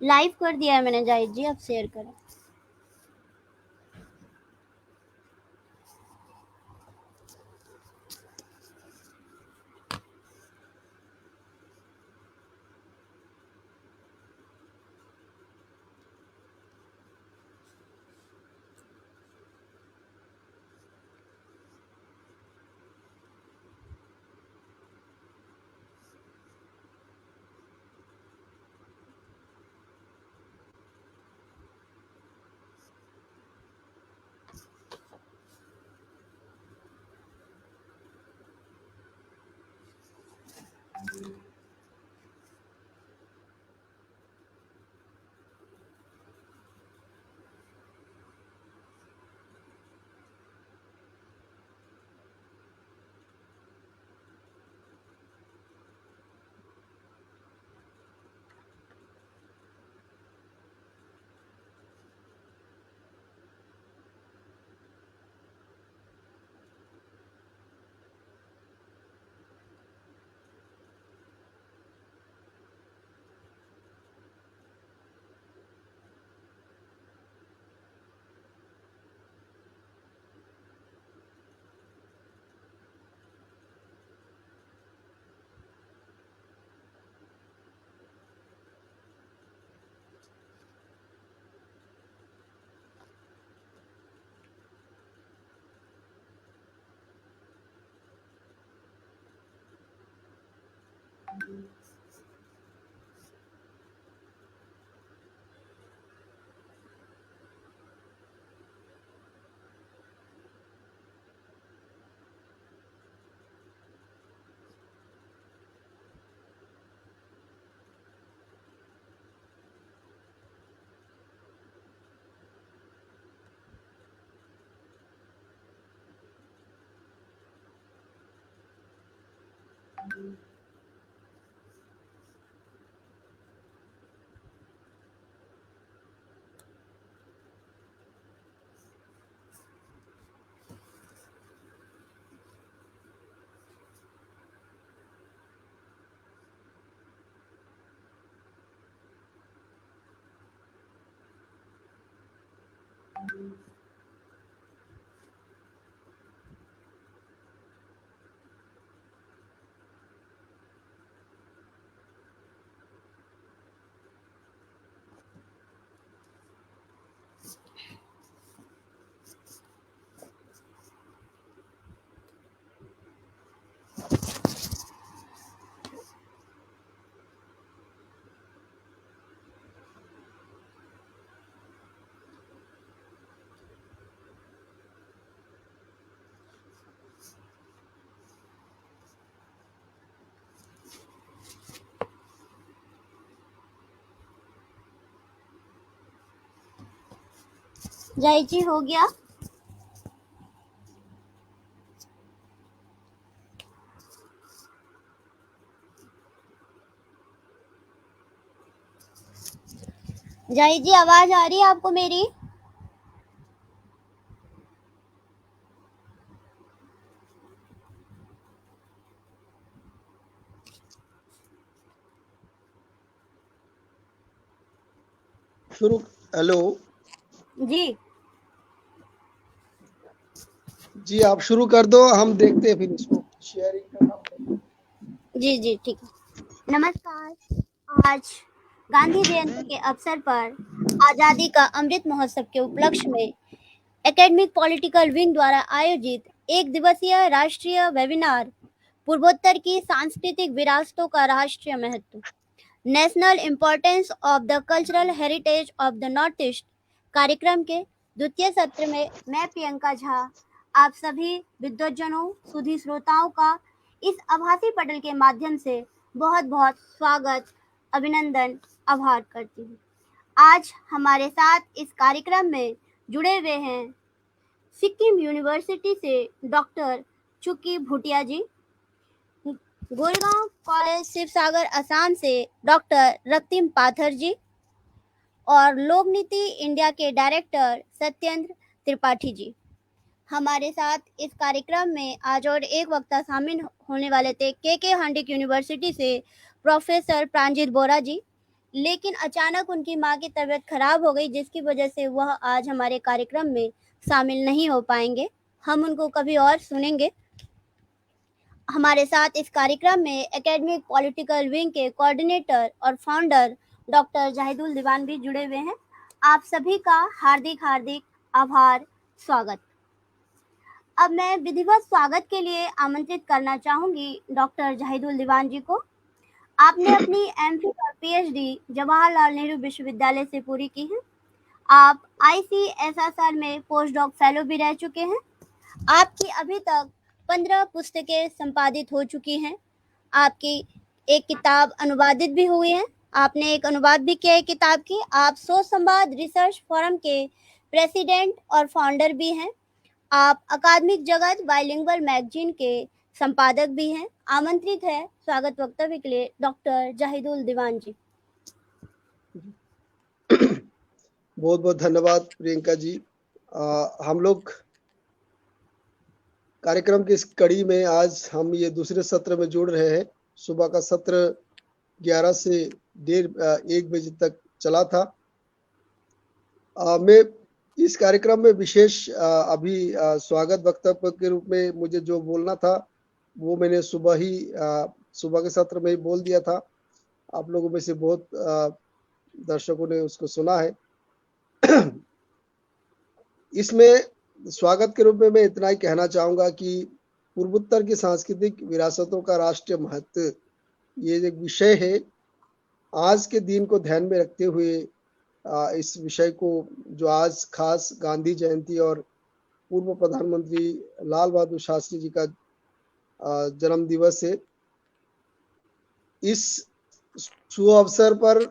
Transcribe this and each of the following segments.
Live कर दिया है मैंने जाहिद जी, अब शेयर करें। जाहिद जी हो गया? जाहिद जी आवाज आ रही है आपको मेरी? शुरू। हेलो जी जी, आप शुरू कर दो, हम देखते हैं फिर इसको शेयरिंग का काम करें। जी जी ठीक है। नमस्कार। आज गांधी जयंती के अवसर पर आजादी का अमृत महोत्सव के उपलक्ष्य में एकेडमिक पॉलिटिकल विंग द्वारा आयोजित एक दिवसीय राष्ट्रीय वेबिनार पूर्वोत्तर की सांस्कृतिक विरासतों का राष्ट्रीय महत्व, national importance of the cultural heritage of the north east कार्यक्रम के द्वितीय सत्र में मैं प्रियंका झा आप सभी विद्वज्जनों सुधी श्रोताओं का इस आभासी पटल के माध्यम से बहुत बहुत स्वागत, अभिनंदन, आभार करती हूँ। आज हमारे साथ इस कार्यक्रम में जुड़े हुए हैं सिक्किम यूनिवर्सिटी से डॉक्टर चुकी भूटिया जी, गोरेगांव कॉलेज शिवसागर असम से डॉक्टर रক্তিम पाथर जी और लोकनीति इंडिया के डायरेक्टर सत्येंद्र त्रिपाठी जी हमारे साथ इस कार्यक्रम में आज और एक वक्ता शामिल होने वाले थे के हांडिक यूनिवर्सिटी से प्रोफेसर प्रांजित बोरा जी, लेकिन अचानक उनकी माँ की तबीयत खराब हो गई, जिसकी वजह से वह आज हमारे कार्यक्रम में शामिल नहीं हो पाएंगे। हम उनको कभी और सुनेंगे। हमारे साथ इस कार्यक्रम में एकेडमिक पॉलिटिकल विंग के कोऑर्डिनेटर और फाउंडर डॉक्टर जाहिदुल दीवान भी जुड़े हुए हैं। आप सभी का हार्दिक हार्दिक आभार, स्वागत। अब मैं विधिवत स्वागत के लिए आमंत्रित करना चाहूंगी डॉक्टर जाहिदुल दीवान जी को। आपने अपनी एमफिल और पीएचडी जवाहरलाल नेहरू विश्वविद्यालय से पूरी की है। आप आईसीएसआर में पोस्ट डॉक फेलो भी रह चुके हैं। आपकी अभी तक 15 पुस्तकें संपादित हो चुकी हैं। आपकी एक किताब अनुवादित भी हुई है। आपने एक अनुवाद भी किया है किताब की। आप सोच संवाद रिसर्च फोरम के प्रेसिडेंट और फाउंडर भी हैं। आप अकादमिक जगत बाइलिंगुअल मैगजीन के संपादक भी हैं। आमंत्रित है स्वागत वक्तव्य के लिए डॉक्टर जाहिदुल दीवान जी। बहुत बहुत धन्यवाद प्रियंका जी। हम लोग कार्यक्रम की इस कड़ी में आज हम ये दूसरे सत्र में जुड़ रहे हैं। सुबह का सत्र 11 से 1 बजे तक चला था। मैं इस कार्यक्रम में विशेष अभी स्वागत वक्तव्य के रूप में मुझे जो बोलना था वो मैंने सुबह के सत्र में ही बोल दिया था। आप लोगों में से बहुत दर्शकों ने उसको सुना है। इसमें स्वागत के रूप में मैं इतना ही कहना चाहूँगा कि पूर्वोत्तर की सांस्कृतिक विरासतों का राष्ट्रीय महत्व, ये एक विषय है। आज के दिन को ध्यान में रखते हुए इस विषय को, जो आज खास गांधी जयंती और पूर्व प्रधानमंत्री लाल बहादुर शास्त्री जी का जन्म दिवस है, इस शुभ अवसर पर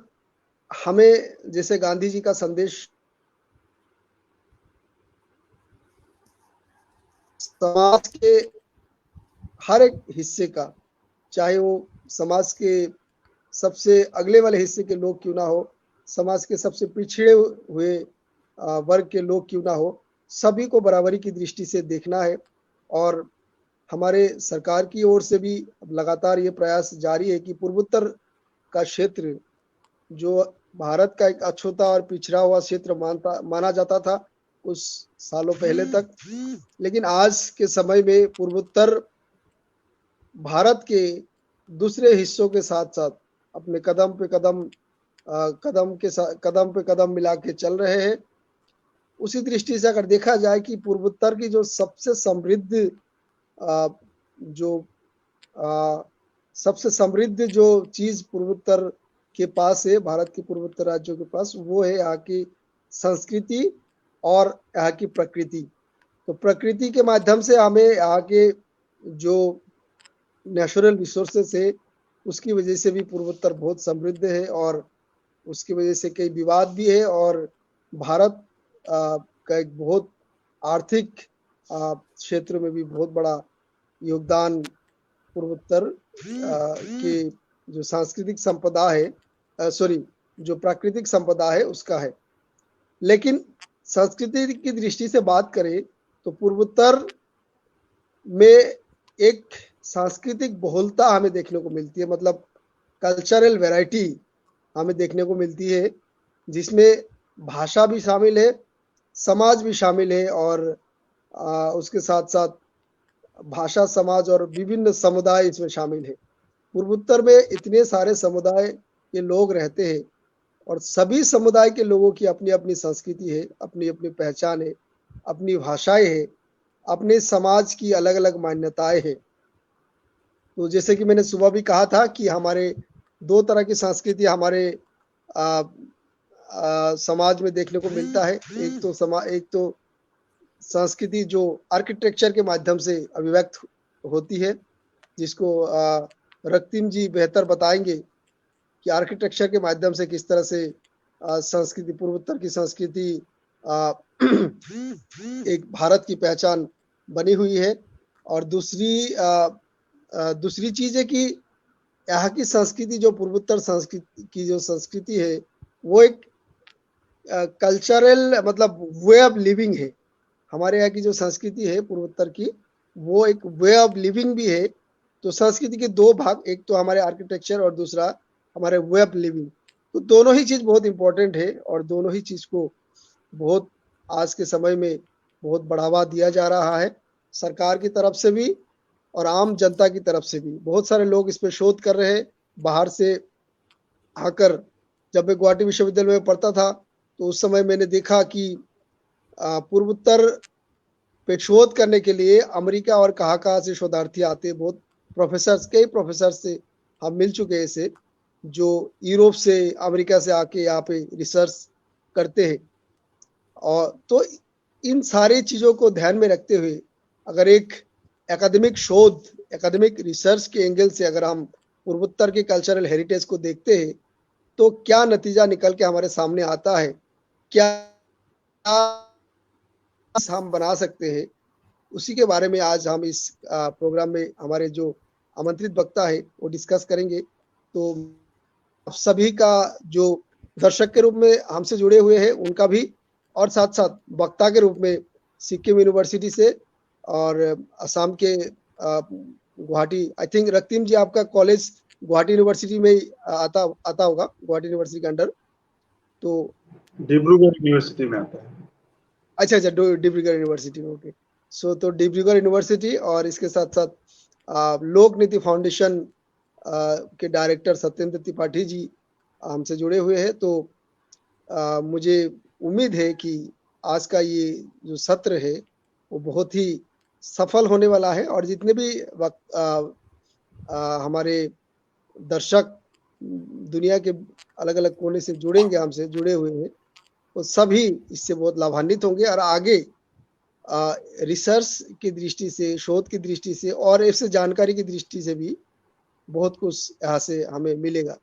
हमें जैसे गांधी जी का संदेश समाज के हर एक हिस्से का, चाहे वो समाज के सबसे अगले वाले हिस्से के लोग क्यों ना हो, समाज के सबसे पिछड़े हुए वर्ग के लोग क्यों ना हो, सभी को बराबरी की दृष्टि से देखना है। और हमारे सरकार की ओर से भी लगातार ये प्रयास जारी है कि पूर्वोत्तर का क्षेत्र, जो भारत का एक अछूता और पिछड़ा हुआ क्षेत्र माना जाता था कुछ सालों पहले तक, लेकिन आज के समय में पूर्वोत्तर भारत के दूसरे हिस्सों के साथ साथ अपने कदम पे कदम मिला के चल रहे हैं। उसी दृष्टि से अगर देखा जाए कि पूर्वोत्तर की जो सबसे समृद्ध जो चीज पूर्वोत्तर के पास है, भारत के पूर्वोत्तर राज्यों के पास, वो है यहाँ की संस्कृति और यहाँ की प्रकृति। तो प्रकृति के माध्यम से हमें यहाँ के जो नेचुरल रिसोर्सेस है उसकी वजह से भी पूर्वोत्तर बहुत समृद्ध है, और उसकी वजह से कई विवाद भी है। और भारत का एक बहुत आर्थिक क्षेत्र में भी बहुत बड़ा योगदान पूर्वोत्तर की जो सांस्कृतिक संपदा है, जो प्राकृतिक संपदा है उसका है। लेकिन संस्कृति की दृष्टि से बात करें तो पूर्वोत्तर में एक सांस्कृतिक बहुलता हमें देखने को मिलती है, मतलब कल्चरल वैरायटी हमें देखने को मिलती है, जिसमें भाषा भी शामिल है, समाज भी शामिल है, और उसके साथ साथ भाषा, समाज और विभिन्न समुदाय इसमें शामिल है। पूर्वोत्तर में इतने सारे समुदाय के लोग रहते हैं और सभी समुदाय के लोगों की अपनी अपनी संस्कृति है, अपनी अपनी पहचान है, अपनी भाषाएं है, अपने समाज की अलग अलग मान्यताएं हैं। तो जैसे कि मैंने सुबह भी कहा था कि हमारे दो तरह की संस्कृति हमारे समाज में देखने को मिलता है। एक तो संस्कृति जो आर्किटेक्चर के माध्यम से अभिव्यक्त होती है, जिसको रক্তিम जी बेहतर बताएंगे कि आर्किटेक्चर के माध्यम से किस तरह से संस्कृति, पूर्वोत्तर की संस्कृति एक भारत की पहचान बनी हुई है। और दूसरी चीज है कि यहाँ की संस्कृति, जो पूर्वोत्तर संस्कृति की जो संस्कृति है, वो एक कल्चरल मतलब वे ऑफ लिविंग है। हमारे यहाँ की जो संस्कृति है पूर्वोत्तर की, वो एक वे ऑफ लिविंग भी है। तो संस्कृति के दो भाग, एक तो हमारे आर्किटेक्चर और दूसरा हमारे वे ऑफ लिविंग। तो दोनों ही चीज बहुत इंपॉर्टेंट है और दोनों ही चीज को बहुत आज के समय में बहुत बढ़ावा दिया जा रहा है, सरकार की तरफ से भी और आम जनता की तरफ से भी। बहुत सारे लोग इस पे शोध कर रहे हैं बाहर से आकर। जब मैं गुवाहाटी विश्वविद्यालय में पढ़ता था तो उस समय मैंने देखा कि पूर्वोत्तर पे शोध करने के लिए अमेरिका और कहाँ से शोधार्थी आते हैं। बहुत प्रोफेसर्स, कई प्रोफेसर से हम मिल चुके हैं ऐसे, जो यूरोप से, अमेरिका से आके यहाँ पे रिसर्च करते हैं। और तो इन सारी चीज़ों को ध्यान में रखते हुए अगर एक एकेडमिक शोध, एकेडमिक रिसर्च के एंगल से अगर हम पूर्वोत्तर के कल्चरल हेरिटेज को देखते हैं तो क्या नतीजा निकल के हमारे सामने आता है, क्या हम बना सकते हैं, उसी के बारे में आज हम इस प्रोग्राम में हमारे जो आमंत्रित वक्ता है वो डिस्कस करेंगे। तो सभी का जो दर्शक के रूप में हमसे जुड़े हुए हैं उनका भी, और साथ साथ वक्ता के रूप में सिक्किम यूनिवर्सिटी से और असम के गुवाहाटी, आई थिंक रক্তিम जी आपका कॉलेज गुवाहाटी यूनिवर्सिटी में आता होगा, गुवाहाटी यूनिवर्सिटी के अंडर। तो डिब्रूगढ़ यूनिवर्सिटी में आता है। अच्छा, डिब्रूगढ़ यूनिवर्सिटी में, ओके। सो तो डिब्रूगढ़ यूनिवर्सिटी और इसके साथ साथ लोक नीति फाउंडेशन के डायरेक्टर सत्येंद्र त्रिपाठी जी हमसे जुड़े हुए हैं। तो मुझे उम्मीद है कि आज का ये जो सत्र है वो बहुत ही सफल होने वाला है और जितने भी हमारे दर्शक दुनिया के अलग अलग कोने से जुड़ेंगे, हमसे जुड़े हुए हैं, वो सभी इससे बहुत लाभान्वित होंगे और आगे रिसर्च की दृष्टि से, शोध की दृष्टि से और इससे जानकारी की दृष्टि से भी बहुत कुछ यहाँ से हमें मिलेगा।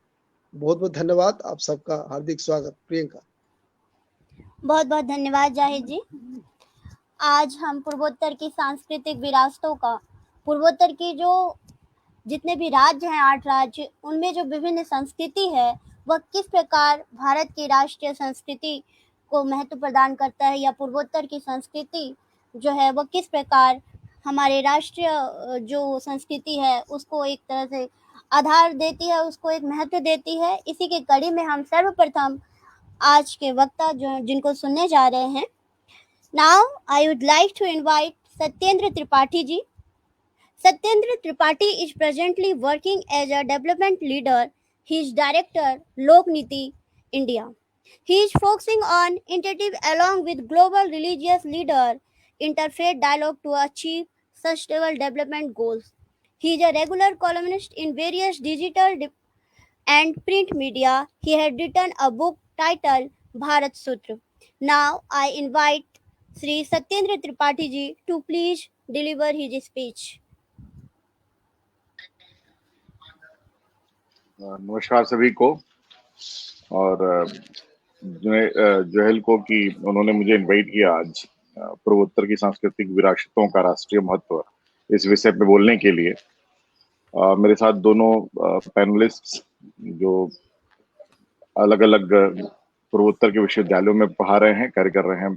बहुत बहुत धन्यवाद, आप सबका हार्दिक स्वागत। प्रियंका। बहुत बहुत धन्यवाद जाहिद जी। आज हम पूर्वोत्तर की सांस्कृतिक विरासतों का, पूर्वोत्तर की जो जितने भी राज्य हैं, 8 राज्य, उनमें जो विभिन्न संस्कृति है वह किस प्रकार भारत की राष्ट्रीय संस्कृति को महत्व प्रदान करता है, या पूर्वोत्तर की संस्कृति जो है वह किस प्रकार हमारे राष्ट्रीय जो संस्कृति है उसको एक तरह से आधार देती है, उसको एक महत्व देती है। इसी के कड़ी में हम सर्वप्रथम आज के वक्ता जो जिनको सुनने जा रहे हैं, now I would like to invite Satyendra Tripathi ji. Satyendra Tripathi is presently working as a development leader. He is director, Lok Niti, India. He is focusing on initiative along with global religious leader interfaith dialogue to achieve sustainable development goals. He is a regular columnist in various digital and print media. He had written a book titled Bharat Sutra. Now I invite Sri Satyendra Tripathi ji to please deliver his speech. नमस्कार सभी को, और जोहेल को कि उन्होंने मुझे invite किया आज पूर्वोत्तर की सांस्कृतिक विरासतों का राष्ट्रीय महत्व इस विषय पे बोलने के लिए। मेरे साथ दोनों पैनलिस्ट जो अलग अलग पूर्वोत्तर के विश्वविद्यालयों में पढ़ा रहे हैं, कार्य कर रहे हैं,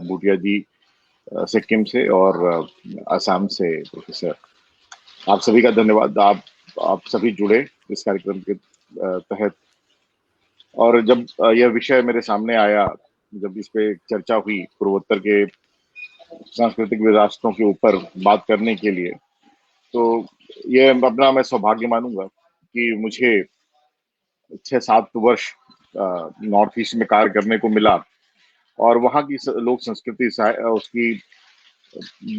बूटिया जी सिक्किम से और असम से प्रोफेसर, आप सभी का धन्यवाद। आप सभी जुड़े इस कार्यक्रम के तहत। और जब यह विषय मेरे सामने आया, जब इस पे चर्चा हुई पूर्वोत्तर के सांस्कृतिक विरासतों के ऊपर बात करने के लिए, तो ये अपना मैं सौभाग्य मानूंगा कि मुझे 6-7 वर्ष नॉर्थ ईस्ट में कार्य करने को मिला और वहाँ की लोक संस्कृति, उसकी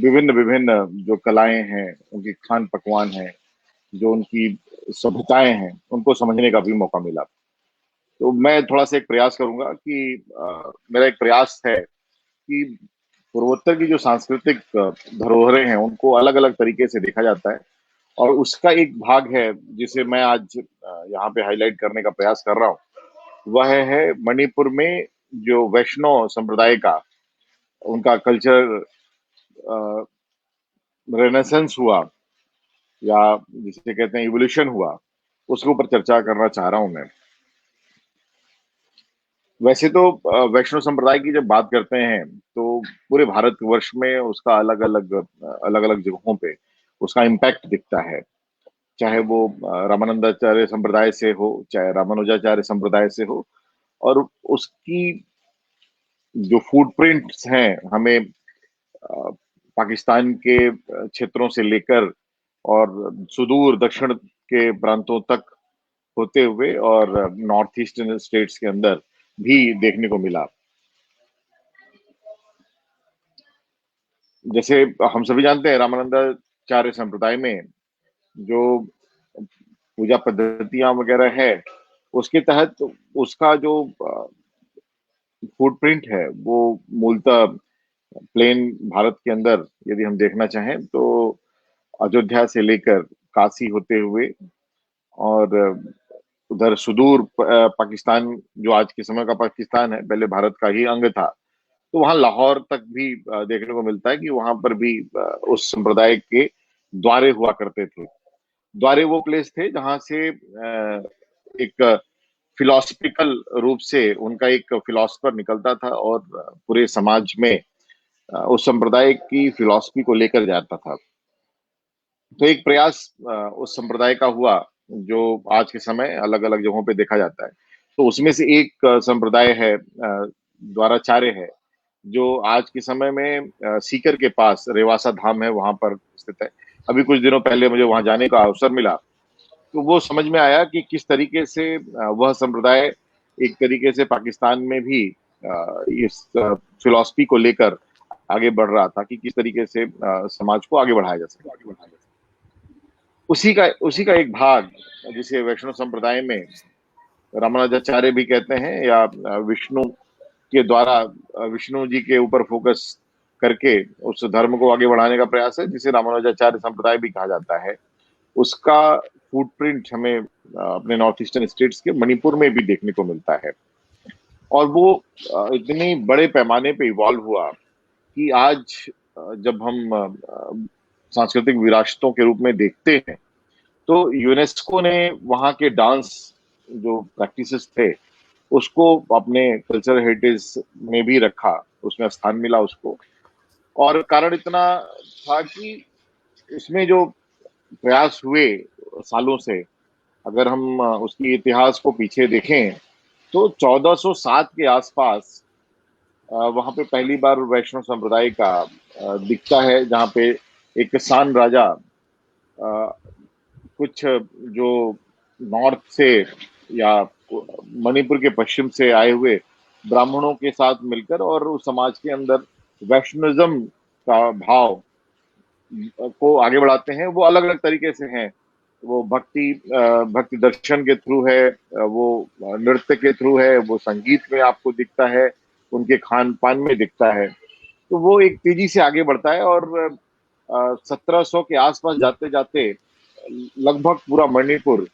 विभिन्न जो कलाएं हैं, उनकी खान पकवान हैं, जो उनकी सभ्यताएं हैं, उनको समझने का भी मौका मिला। तो मैं थोड़ा सा एक प्रयास करूंगा कि मेरा एक प्रयास है कि पूर्वोत्तर की जो सांस्कृतिक धरोहरें हैं उनको अलग अलग तरीके से देखा जाता है, और उसका एक भाग है जिसे मैं आज यहाँ पे हाईलाइट करने का प्रयास कर रहा हूँ, वह है मणिपुर में जो वैष्णव संप्रदाय का, उनका कल्चर रेनेसेंस हुआ या जिसे कहते हैं इवोल्यूशन हुआ, उसके ऊपर चर्चा करना चाह रहा हूं मैं। वैसे तो वैष्णव संप्रदाय की जब बात करते हैं तो पूरे भारतवर्ष में उसका अलग अलग जगहों पे उसका इम्पैक्ट दिखता है। चाहे वो रामानंदाचार्य संप्रदाय से हो, चाहे रामानुजाचार्य संप्रदाय से हो, और उसकी जो फुटप्रिंट्स हैं हमें पाकिस्तान के क्षेत्रों से लेकर और सुदूर दक्षिण के प्रांतों तक होते हुए और नॉर्थ ईस्टर्न स्टेट्स के अंदर भी देखने को मिला। जैसे हम सभी जानते हैं, रामानंदाचार्य संप्रदाय में जो पूजा पद्धतियां वगैरह है, उसके तहत उसका जो फुटप्रिंट है वो मूलतः प्लेन भारत के अंदर यदि हम देखना चाहें तो अयोध्या से लेकर काशी होते हुए और उधर सुदूर पाकिस्तान, जो आज के समय का पाकिस्तान है, पहले भारत का ही अंग था, तो वहां लाहौर तक भी देखने को मिलता है कि वहां पर भी उस संप्रदाय के द्वारे हुआ करते थे। द्वारे वो प्लेस थे जहां से एक फिलोसफिकल रूप से उनका एक फिलोसफर निकलता था और पूरे समाज में उस संप्रदाय की फिलॉसफी को लेकर जाता था। तो एक प्रयास उस संप्रदाय का हुआ जो आज के समय अलग अलग जगहों पे देखा जाता है। तो उसमें से एक संप्रदाय है, द्वाराचार्य है, जो आज के समय में सीकर के पास रेवासा धाम है, वहां पर स्थित है। अभी कुछ दिनों पहले मुझे वहां जाने का अवसर मिला, तो वो समझ में आया कि किस तरीके से वह संप्रदाय एक तरीके से पाकिस्तान में भी इस फिलॉसफी को लेकर आगे बढ़ रहा था कि किस तरीके से समाज को आगे बढ़ाया जा सके। उसी का एक भाग, जिसे वैष्णव संप्रदाय में रामानुजाचार्य भी कहते हैं, या विष्णु के द्वारा विष्णु जी के ऊपर फोकस करके उस धर्म को आगे बढ़ाने का प्रयास है, जिसे रामानुजाचार्य संप्रदाय भी कहा जाता है। उसका फुटप्रिंट हमें अपने नॉर्थ ईस्टर्न स्टेट्स के मणिपुर में भी देखने को मिलता है। और वो इतने बड़े पैमाने पे इवॉल्व हुआ कि आज जब हम सांस्कृतिक विरासतों के रूप में देखते हैं, तो यूनेस्को ने वहाँ के डांस जो प्रैक्टिसेस थे उसको अपने कल्चरल हेरिटेज में भी रखा, उसमें स्थान मिला उसको। और कारण इतना था कि उसमें जो प्रयास हुए सालों से, अगर हम उसकी इतिहास को पीछे देखें तो 1407 के आसपास वहां पे पहली बार वैष्णव संप्रदाय का दिखता है, जहाँ पे एक किसान राजा कुछ जो नॉर्थ से या मणिपुर के पश्चिम से आए हुए ब्राह्मणों के साथ मिलकर और उस समाज के अंदर वैष्णविज्म का भाव को आगे बढ़ाते हैं। वो अलग अलग तरीके से हैं, वो भक्ति दर्शन के थ्रू है, वो नृत्य के थ्रू है, वो संगीत में आपको दिखता है, उनके खान पान में दिखता है। तो वो एक तेजी से आगे बढ़ता है और 1700 के आसपास जाते जाते लगभग पूरा मणिपुर,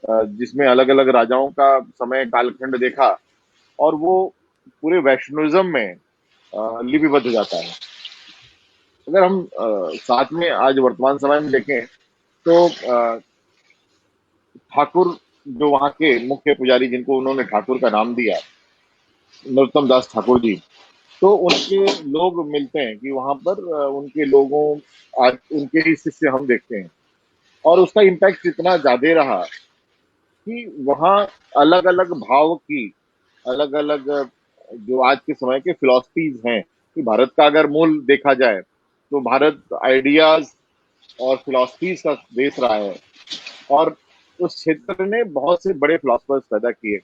जिसमें अलग अलग राजाओं का समय कालखंड देखा, और वो पूरे वैष्णविज्म में लिपिबद्ध हो जाता है। अगर हम साथ में आज वर्तमान समय में देखें तो ठाकुर, जो वहाँ के मुख्य पुजारी, जिनको उन्होंने ठाकुर का नाम दिया, नरोत्तम दास ठाकुर जी, तो उनके लोग मिलते हैं कि वहां पर उनके लोगों, आज उनके ही शिष्य हम देखते हैं। और उसका इम्पैक्ट इतना ज्यादा रहा कि वहाँ अलग अलग भाव की, अलग अलग जो आज के समय के फिलॉसफीज हैं, कि भारत का अगर मूल देखा जाए तो भारत आइडियाज और फिलॉसफीज का देश रहा है, और उस क्षेत्र ने बहुत से बड़े फिलोसफर्स पैदा किए।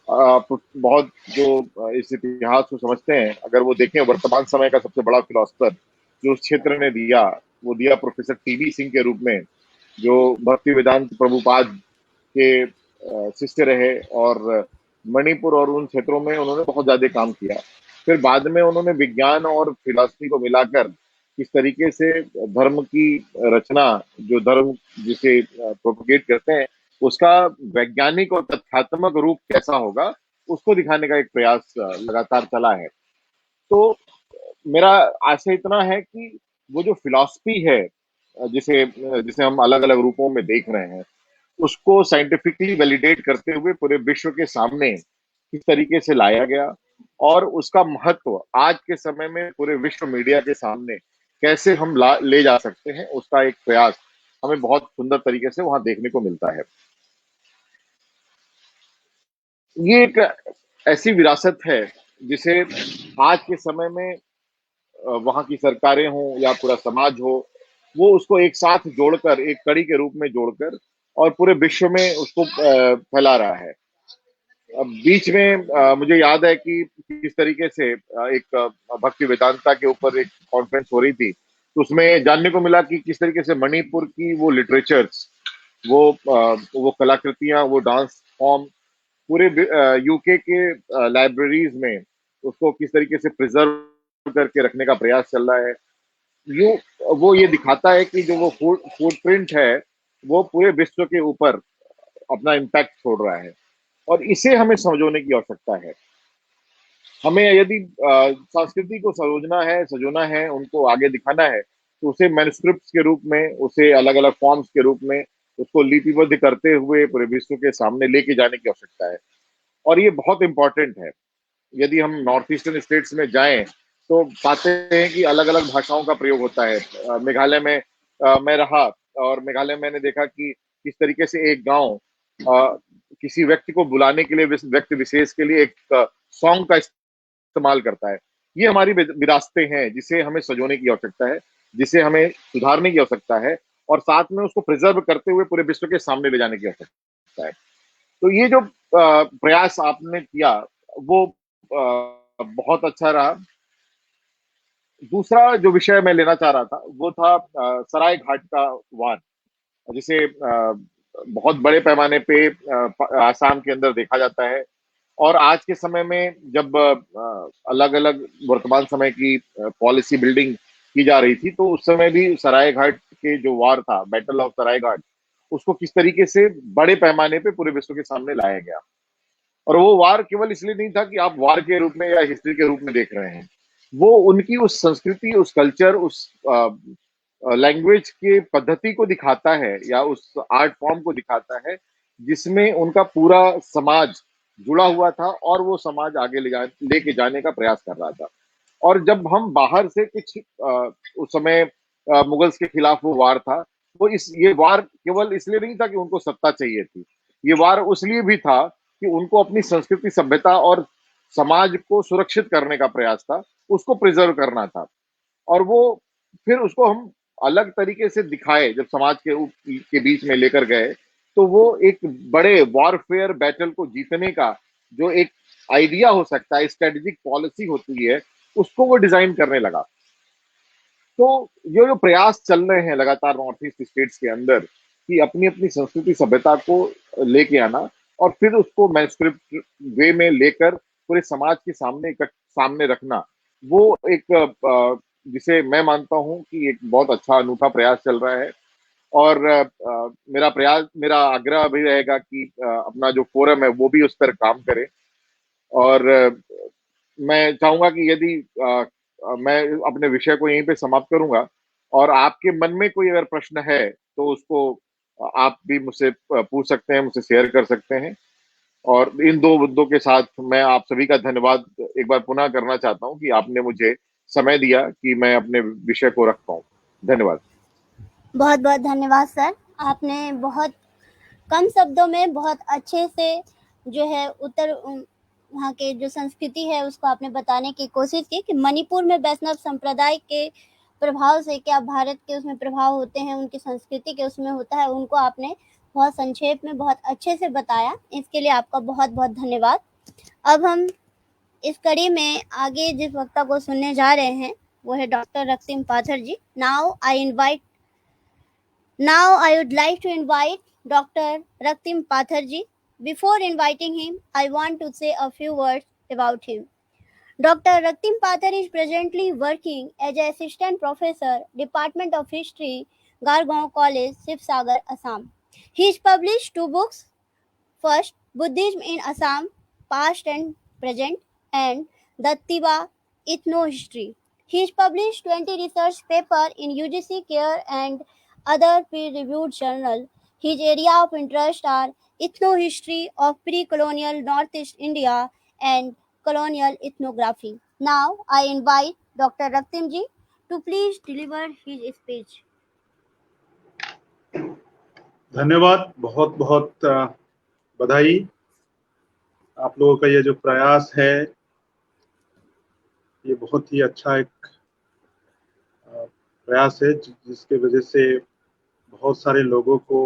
बहुत जो इस इतिहास को समझते हैं, अगर वो देखें वर्तमान समय का सबसे बड़ा फिलोसफर जो उस क्षेत्र ने दिया, वो दिया प्रोफेसर टीवी सिंह के रूप में, जो भक्ति वेदांत प्रभुपाद के शिष्य रहे और मणिपुर और उन क्षेत्रों में उन्होंने बहुत ज्यादा काम किया। फिर बाद में उन्होंने विज्ञान और फिलॉसफी को मिलाकर किस तरीके से धर्म की रचना, जो धर्म जिसे प्रोपोगेट करते हैं, उसका वैज्ञानिक और तथ्यात्मक रूप कैसा होगा, उसको दिखाने का एक प्रयास लगातार चला है। तो मेरा आशय इतना है कि वो जो फिलॉसफी है, जिसे जिसे हम अलग अलग रूपों में देख रहे हैं, उसको साइंटिफिकली वैलिडेट करते हुए पूरे विश्व के सामने किस तरीके से लाया गया, और उसका महत्व आज के समय में पूरे विश्व मीडिया के सामने कैसे हम ले जा सकते हैं, उसका एक प्रयास हमें बहुत सुंदर तरीके से वहां देखने को मिलता है। ये एक ऐसी विरासत है जिसे आज के समय में वहाँ की सरकारें हों या पूरा समाज हो, वो उसको एक साथ जोड़कर, एक कड़ी के रूप में जोड़कर और पूरे विश्व में उसको फैला रहा है। अब बीच में मुझे याद है कि किस तरीके से एक भक्ति वेदांता के ऊपर एक कॉन्फ्रेंस हो रही थी, तो उसमें जानने को मिला कि किस तरीके से मणिपुर की वो लिटरेचर्स, वो कलाकृतियां, वो डांस फॉर्म पूरे यूके के लाइब्रेरीज में उसको किस तरीके से प्रिजर्व करके रखने का प्रयास चल रहा है। यू वो ये दिखाता है कि जो वो फुटप्रिंट है वो पूरे विश्व के ऊपर अपना इम्पैक्ट छोड़ रहा है और इसे हमें समझने की आवश्यकता है। हमें यदि संस्कृति को सजोना है, उनको आगे दिखाना है, तो उसे मैन्युस्क्रिप्ट के रूप में, उसे अलग अलग फॉर्म्स के रूप में उसको लिपिबद्ध करते हुए पूरे विश्व के सामने लेके जाने की आवश्यकता है और ये बहुत इंपॉर्टेंट है। यदि हम नॉर्थ ईस्टर्न स्टेट्स में जाएं तो पाते हैं कि अलग अलग भाषाओं का प्रयोग होता है। मेघालय में मैं रहा और मेघालय में मैंने देखा कि किस तरीके से एक गांव किसी व्यक्ति को बुलाने के लिए, व्यक्ति विशेष के लिए एक सॉन्ग का इस्तेमाल करता है। ये हमारी विरासतें हैं जिसे हमें सजोने की आवश्यकता है, जिसे हमें सुधारने की आवश्यकता है और साथ में उसको प्रिजर्व करते हुए पूरे विश्व के सामने ले जाने की आवश्यकता है। तो ये जो प्रयास आपने किया वो बहुत अच्छा रहा। दूसरा जो विषय मैं लेना चाह रहा था वो था सराय घाट का वार, जिसे बहुत बड़े पैमाने पे आसाम के अंदर देखा जाता है और आज के समय में जब अलग अलग वर्तमान समय की पॉलिसी बिल्डिंग की जा रही थी, तो उस समय भी सराय घाट के जो वार था, बैटल ऑफ सराय घाट, उसको किस तरीके से बड़े पैमाने पे पूरे विश्व के सामने लाया गया। और वो वार केवल इसलिए नहीं था कि आप वार के रूप में या हिस्ट्री के रूप में देख रहे हैं, वो उनकी उस संस्कृति, उस कल्चर, उस लैंग्वेज की पद्धति को दिखाता है या उस आर्ट फॉर्म को दिखाता है जिसमें उनका पूरा समाज जुड़ा हुआ था और वो समाज आगे लेके जाने का प्रयास कर रहा था। और जब हम बाहर से कुछ उस समय मुगल्स के खिलाफ वो वार था, वो ये वार केवल इसलिए नहीं था कि उनको सत्ता चाहिए थी, ये वार उसलिए भी था कि उनको अपनी संस्कृति, सभ्यता और समाज को सुरक्षित करने का प्रयास था, उसको प्रिजर्व करना था। और वो फिर उसको हम अलग तरीके से दिखाए जब समाज के बीच में लेकर गए, तो वो एक बड़े वॉरफेयर बैटल को जीतने का जो एक आइडिया हो सकता है, स्ट्रेटेजिक पॉलिसी होती है, उसको वो डिजाइन करने लगा। तो ये जो प्रयास चल रहे हैं लगातार नॉर्थ ईस्ट स्टेट्स के अंदर कि अपनी अपनी संस्कृति सभ्यता को लेके आना और फिर उसको मैन्युस्क्रिप्ट वे में लेकर पूरे समाज के सामने रखना, वो एक जिसे मैं मानता हूं कि एक बहुत अच्छा अनूठा प्रयास चल रहा है। और मेरा आग्रह भी रहेगा कि अपना जो फोरम है वो भी उस पर काम करे। और मैं चाहूंगा कि यदि मैं अपने विषय को यहीं पे समाप्त करूंगा और आपके मन में कोई अगर प्रश्न है तो उसको आप भी मुझसे पूछ सकते हैं, मुझसे शेयर कर सकते हैं। और इन दो मुद्दों के साथ मैं आप सभी का धन्यवाद एक बार पुनः करना चाहता हूं कि आपने मुझे समय दिया कि मैं अपने विषय को रख पाऊं। धन्यवाद। बहुत बहुत धन्यवाद सर। आपने बहुत कम शब्दों में बहुत अच्छे से जो है वहाँ के जो संस्कृति है उसको आपने बताने की कोशिश की कि मणिपुर में वैष्णव संप्रदाय के प्रभाव से क्या भारत के उसमें प्रभाव होते हैं, उनकी संस्कृति के उसमें होता है, उनको आपने बहुत संक्षेप में बहुत अच्छे से बताया। इसके लिए आपका बहुत बहुत धन्यवाद। अब हम इस कड़ी में आगे जिस वक्ता को सुनने जा रहे हैं वो है डॉक्टर रक्तिम पाथर जी। Now I would like to invite Dr. Raktim Pathar ji. Before inviting him, I want to say a few words about him. Dr. Raktim Pathar is presently working as an assistant professor, Department of History, Gargaon College, Sibsagar, Assam. He has published 2 books. First, Buddhism in Assam, Past and Present, and the Tiwa Ethnohistory. He has published 20 research papers in UGC Care and other peer-reviewed journals. His area of interest are ethnohistory of pre-colonial Northeast India and colonial ethnography. Now, I invite Dr. Raktim ji to please deliver his speech. धन्यवाद, बहुत बहुत बधाई। आप लोगों का ये जो प्रयास है ये बहुत ही अच्छा एक प्रयास है जिसके वजह से बहुत सारे लोगों को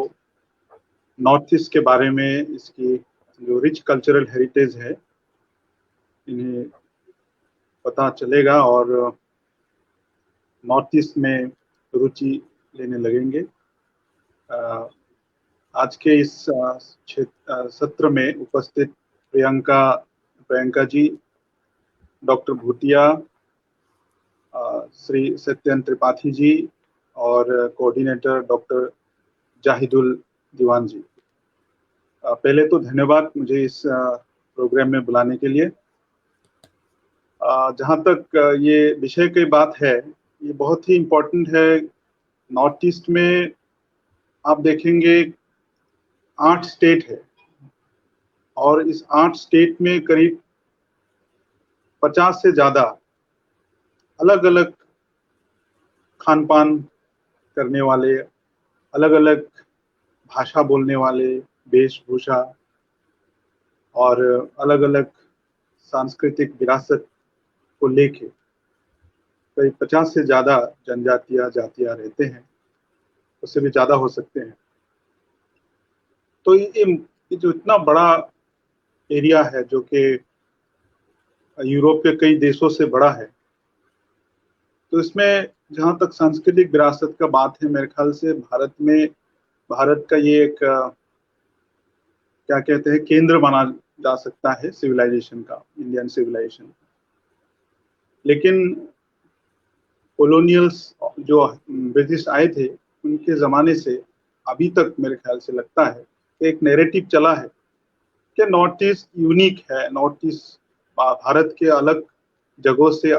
नॉर्थ ईस्ट के बारे में, इसकी जो रिच कल्चरल हेरिटेज है, इन्हें पता चलेगा और नॉर्थ ईस्ट में रुचि लेने लगेंगे। आज के इस सत्र में उपस्थित प्रियंका जी, डॉक्टर भूटिया, श्री सत्यन त्रिपाठी जी और कोऑर्डिनेटर डॉक्टर जाहिदुल दीवान जी, पहले तो धन्यवाद मुझे इस प्रोग्राम में बुलाने के लिए। जहाँ तक ये विषय की बात है, ये बहुत ही इम्पोर्टेंट है। नॉर्थ ईस्ट में आप देखेंगे 8 स्टेट है और इस 8 स्टेट में करीब 50 से ज़्यादा अलग अलग खान पान करने वाले, अलग अलग भाषा बोलने वाले, वेशभूषा और अलग अलग सांस्कृतिक विरासत को लेके करीब 50 से ज़्यादा जातियां रहते हैं, उससे भी ज़्यादा हो सकते हैं। तो ये जो इतना बड़ा एरिया है, जो कि यूरोप के कई देशों से बड़ा है, तो इसमें जहाँ तक सांस्कृतिक विरासत का बात है, मेरे ख्याल से भारत का ये एक क्या कहते हैं, केंद्र माना जा सकता है सिविलाइजेशन का, इंडियन सिविलाइजेशन। लेकिन कॉलोनियल्स जो ब्रिटिश आए थे, उनके ज़माने से अभी तक मेरे ख्याल से लगता है कि एक नैरेटिव चला है कि नॉर्थ ईस्ट यूनिक है, नॉर्थ ईस्ट भारत के अलग जगहों से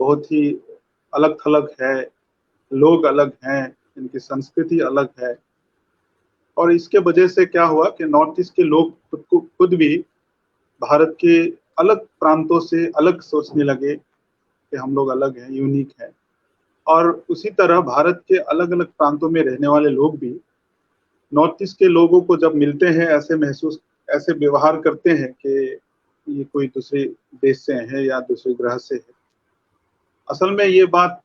बहुत ही अलग थलग है, लोग अलग हैं, इनकी संस्कृति अलग है। और इसके वजह से क्या हुआ कि नॉर्थ ईस्ट के लोग खुद भी भारत के अलग प्रांतों से अलग सोचने लगे कि हम लोग अलग हैं, यूनिक हैं। और उसी तरह भारत के अलग अलग प्रांतों में रहने वाले लोग भी नॉर्थ ईस्ट के लोगों को जब मिलते हैं, ऐसे व्यवहार करते हैं कि ये कोई दूसरे देश से है या दूसरे ग्रह से है। असल में ये बात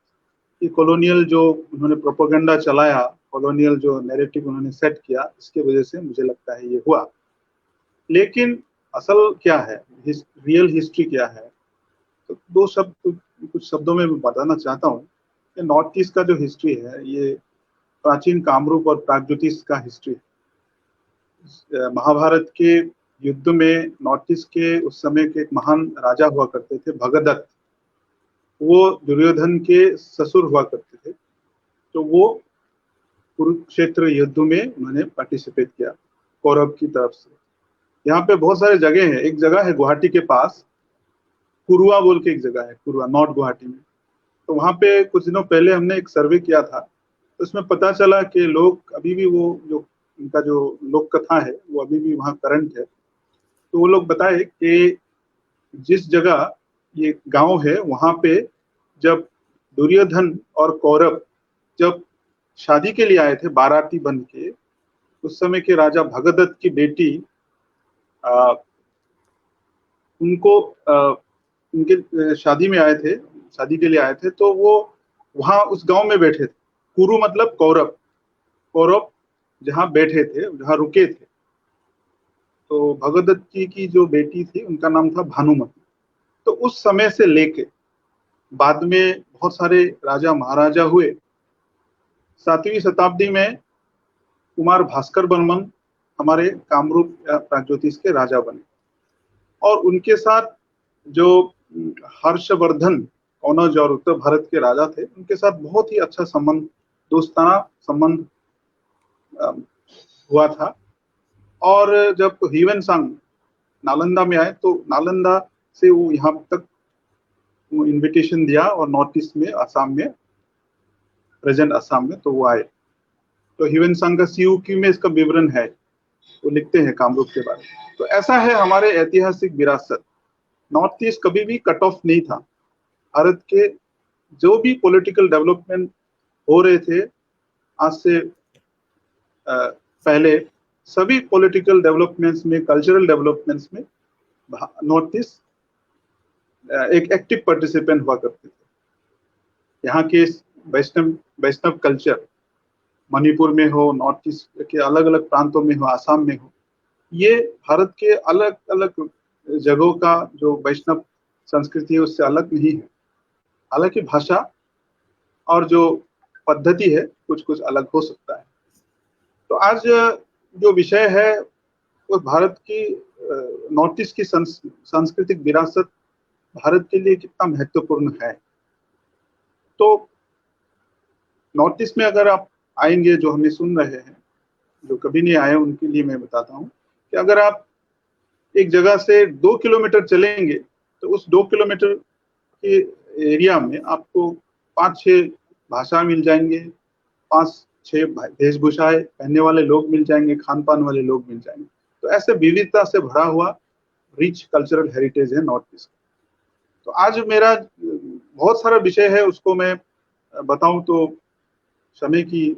कि कॉलोनियल जो उन्होंने प्रोपेगेंडा चलाया, कॉलोनियल जो नैरेटिव उन्होंने सेट किया, इसके वजह से मुझे लगता है ये हुआ। लेकिन असल क्या है, रियल हिस्ट्री क्या है, तो कुछ शब्दों में मैं बताना चाहता हूँ कि नॉर्थ ईस्ट का जो हिस्ट्री है, ये प्राचीन कामरूप और प्रागज्योतिष का हिस्ट्री है। महाभारत के युद्ध में नॉर्थ ईस्ट के उस समय के एक महान राजा हुआ करते थे, भगदत्त। वो दुर्योधन के ससुर हुआ करते थे। तो वो कुरुक्षेत्र युद्ध में उन्होंने पार्टिसिपेट किया कौरव की तरफ से। यहाँ पे बहुत सारे जगह हैं। एक जगह है गुवाहाटी के पास, कुरुआ बोल के एक जगह है, कुरुआ, नॉर्थ गुवाहाटी में। तो वहाँ पे कुछ दिनों पहले हमने एक सर्वे किया था, तो उसमें पता चला कि लोग अभी भी, वो जो उनका जो लोक कथा है, वो अभी भी वहाँ करंट है। तो वो लोग बताए कि जिस जगह ये गांव है, वहाँ पे जब दुर्योधन और कौरव जब शादी के लिए आए थे बाराती बन के, उस समय के राजा भगदत्त की बेटी उनके शादी में आए थे, शादी के लिए आए थे। तो वो वहां उस गांव में बैठे थे। कुरु मतलब कौरव जहां बैठे थे, जहां रुके थे। तो भगदत्त की जो बेटी थी, उनका नाम था भानुमति। तो उस समय से लेके बाद में बहुत सारे राजा महाराजा हुए। 7वीं शताब्दी में कुमार भास्कर बर्मन हमारे कामरूप प्रागज्योतिष के राजा बने, और उनके साथ जो हर्षवर्धन कौनौज और उत्तर भारत के राजा थे, उनके साथ बहुत ही अच्छा संबंध, दोस्ताना संबंध हुआ था। और जब ह्यूएन-सांग नालंदा में आए, तो नालंदा से वो यहाँ तक वो इनविटेशन दिया, और नॉर्थ ईस्ट में, असम में, प्रेजेंट असम में, तो वो आए। तो ह्यूएन-सांग का सीयूकी में इसका विवरण है, वो लिखते हैं कामरूप के बारे में। तो ऐसा है हमारे ऐतिहासिक विरासत। नॉर्थ ईस्ट कभी भी कट ऑफ नहीं था। भारत के जो भी पॉलिटिकल डेवलपमेंट हो रहे थे आज से पहले सभी पॉलिटिकल डेवलपमेंट्स में, कल्चरल डेवलपमेंट्स में नॉर्थ ईस्ट एक एक्टिव पार्टिसिपेंट हुआ करते थे। यहाँ के वैष्णव वैष्णव कल्चर मणिपुर में हो, नॉर्थ ईस्ट के अलग अलग प्रांतों में हो, आसाम में हो, ये भारत के अलग अलग जगहों का जो वैष्णव संस्कृति है उससे अलग नहीं है। हालांकि भाषा और जो पद्धति है कुछ कुछ अलग हो सकता है। तो आज जो विषय है वो भारत की नॉर्थ ईस्ट की सांस्कृतिक विरासत भारत के लिए कितना महत्वपूर्ण है। तो नॉर्थ ईस्ट में अगर आप आएंगे, जो हमें सुन रहे हैं, जो कभी नहीं आए उनके लिए मैं बताता हूँ कि अगर आप एक जगह से 2 किलोमीटर चलेंगे तो उस 2 किलोमीटर के एरिया में आपको 5-6 भाषा मिल जाएंगे, 5-6 वेशभूषाएं पहनने वाले लोग मिल जाएंगे, खान पान वाले लोग मिल जाएंगे। तो ऐसे विविधता से भरा हुआ रिच कल्चरल हेरिटेज है नॉर्थ ईस्ट। तो आज मेरा बहुत सारा विषय है, उसको मैं बताऊं तो समय की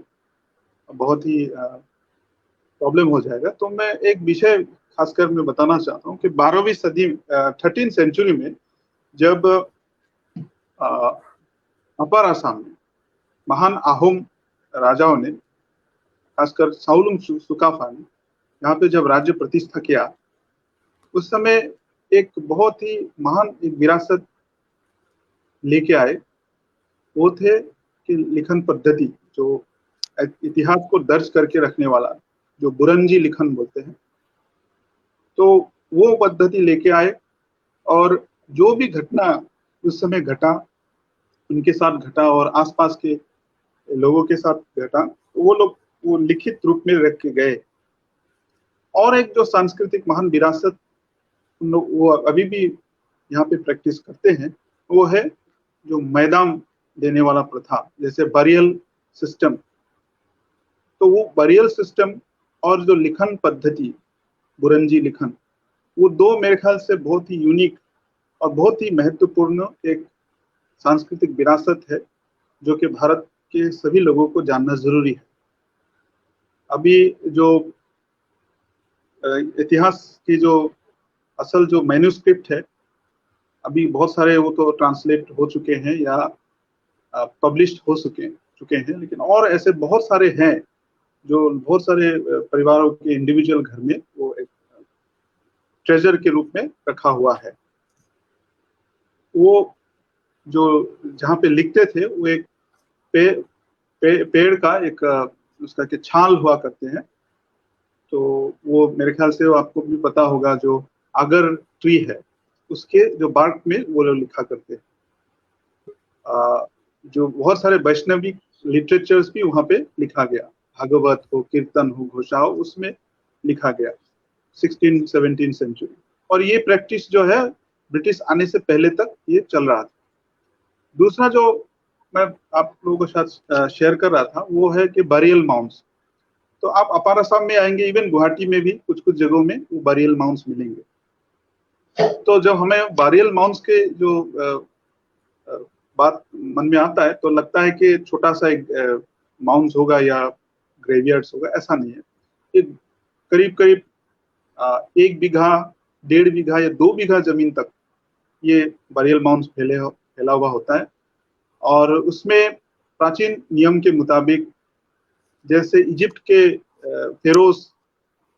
बहुत ही प्रॉब्लम हो जाएगा। तो मैं एक विषय खासकर मैं बताना चाहता हूँ कि 12वीं सदी 13th सेंचुरी में जब अपर असम में महान अहोम राजाओं ने, खासकर साउलुंग सुकाफा ने यहाँ पे जब राज्य प्रतिष्ठा किया, उस समय एक बहुत ही महान एक विरासत लेके आए। वो थे कि लिखन पद्धति, जो इतिहास को दर्ज करके रखने वाला, जो बुरंजी लिखन बोलते हैं। तो वो पद्धति लेके आए और जो भी घटना उस समय घटा, उनके साथ घटा और आसपास के लोगों के साथ घटा, वो लोग वो लिखित रूप में रख के गए। और एक जो सांस्कृतिक महान विरासत वो अभी भी यहाँ पे प्रैक्टिस करते हैं, वो है जो मैदान देने वाला प्रथा, जैसे बरियल सिस्टम। तो वो बरियल सिस्टम और जो लिखन पद्धति बुरंजी लिखन, वो दो मेरे ख्याल से बहुत ही यूनिक और बहुत ही महत्वपूर्ण एक सांस्कृतिक विरासत है, जो कि भारत के सभी लोगों को जानना जरूरी है। अभी जो इतिहास की जो असल जो मैन्यूस्क्रिप्ट है, अभी बहुत सारे वो तो ट्रांसलेट हो चुके हैं या पब्लिश्ड हो चुके हैं, लेकिन और ऐसे बहुत सारे हैं जो बहुत सारे परिवारों के इंडिविजुअल घर में वो एक ट्रेजर के रूप में रखा हुआ है। वो जो जहाँ पे लिखते थे वो एक पेड़ का एक उसका के छाल हुआ करते हैं। तो वो मेरे ख्याल से वो आपको भी पता होगा, जो आगर ट्री है उसके जो बार्क में वो लोग लिखा करते हैं। जो बहुत सारे वैष्णविक लिटरेचर्स भी वहाँ पे लिखा गया, भागवत हो, कीर्तन हो, घोषा हो, उसमें लिखा गया 16-17 सेंचुरी। और ये प्रैक्टिस जो है ब्रिटिश आने से पहले तक ये चल रहा था। दूसरा जो मैं आप लोगों के साथ शेयर कर रहा था वो है कि बरियल माउंट्स। तो आप अपर असम में आएंगे, इवन गुवाहाटी में भी कुछ कुछ जगहों में वो बरियल माउंट्स मिलेंगे। तो जब हमें बरियल माउंट्स के जो बात मन में आता है तो लगता है कि छोटा सा एक माउंट्स होगा या ग्रेवयार्ड्स होगा, ऐसा नहीं है। ये करीब करीब 1 बीघा, 1.5 बीघा या 2 बीघा जमीन तक ये बरियल माउंट्स फैला हुआ होता है। और उसमें प्राचीन नियम के मुताबिक, जैसे इजिप्ट के फेरोज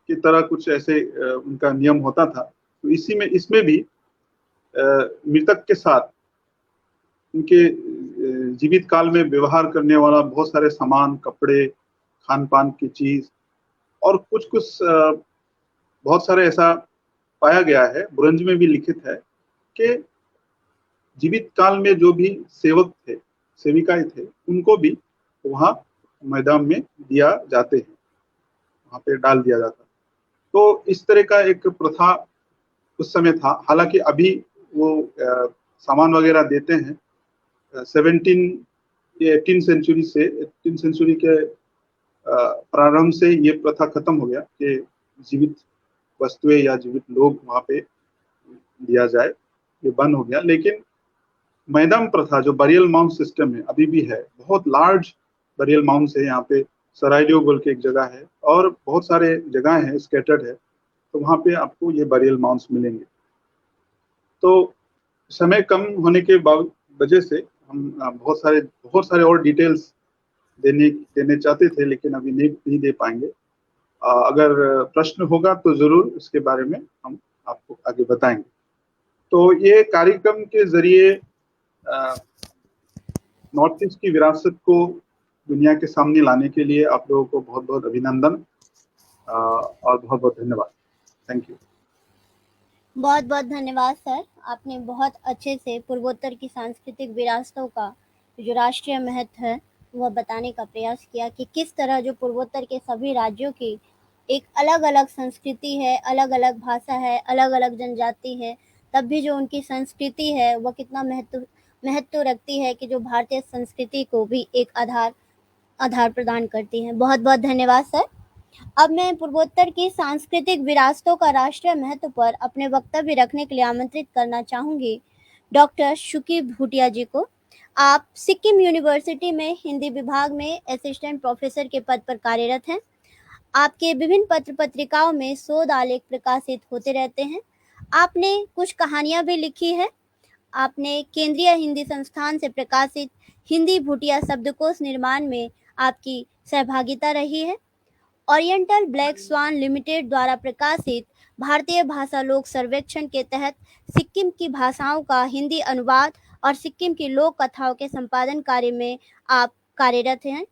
की तरह कुछ ऐसे उनका नियम होता था, तो इसमें भी मृतक के साथ उनके जीवित काल में व्यवहार करने वाला बहुत सारे सामान, कपड़े, खान पान की चीज और कुछ बहुत सारे ऐसा पाया गया है, बुरंज में भी लिखित है कि जीवित काल में जो भी सेवक थे, सेविकाएं थे, उनको भी वहाँ मैदान में दिया जाते हैं, वहाँ पे डाल दिया जाता। तो इस तरह का एक प्रथा उस समय था। हालांकि अभी वो सामान वगैरह देते हैं। 18 सेंचुरी के प्रारंभ से ये प्रथा खत्म हो गया कि जीवित वस्तुएं या जीवित लोग वहाँ पे दिया जाए, ये बंद हो गया। लेकिन मैदान प्रथा, जो बरियल माउंट सिस्टम है, अभी भी है। बहुत लार्ज बरियल माउंट्स है यहाँ पे, सराइडियो बोल के एक जगह है, और बहुत सारे जगह हैं स्कैटर्ड है, तो वहाँ पे आपको ये बरियल माउंट्स मिलेंगे। तो समय कम होने के वजह से हम बहुत सारे और डिटेल्स देने चाहते थे, लेकिन अभी नहीं दे पाएंगे। अगर प्रश्न होगा तो जरूर इसके बारे में हम आपको आगे बताएंगे। तो ये कार्यक्रम के जरिए नॉर्थ ईस्ट की विरासत को दुनिया के सामने लाने के लिए आप लोगों को बहुत बहुत अभिनंदन और बहुत बहुत धन्यवाद। Thank you. बहुत बहुत धन्यवाद सर, आपने बहुत अच्छे से पूर्वोत्तर की सांस्कृतिक विरासतों का जो राष्ट्रीय महत्व है वह बताने का प्रयास किया कि किस तरह जो पूर्वोत्तर के सभी राज्यों की एक अलग अलग संस्कृति है, अलग अलग भाषा है, अलग अलग जनजाति है, तब भी जो उनकी संस्कृति है वह कितना महत्व रखती है कि जो भारतीय संस्कृति को भी एक आधार प्रदान करती है। बहुत बहुत धन्यवाद सर। अब मैं पूर्वोत्तर की सांस्कृतिक विरासतों का राष्ट्रीय महत्व पर अपने वक्तव्य रखने के लिए आमंत्रित करना चाहूंगी डॉक्टर शुकी भूटिया जी को। आप सिक्किम यूनिवर्सिटी में हिंदी विभाग में असिस्टेंट प्रोफेसर के पद पर कार्यरत हैं। आपके विभिन्न पत्र पत्रिकाओं में शोध आलेख प्रकाशित होते रहते हैं। आपने कुछ कहानियां भी लिखी है। आपने केंद्रीय हिंदी संस्थान से प्रकाशित हिंदी भूटिया शब्दकोश निर्माण में आपकी सहभागिता रही है। ओरिएंटल ब्लैक स्वान लिमिटेड द्वारा प्रकाशित भारतीय भाषा लोक सर्वेक्षण के तहत सिक्किम की भाषाओं का हिंदी अनुवाद और सिक्किम की लोक कथाओं के संपादन कार्य में आप कार्यरत हैं।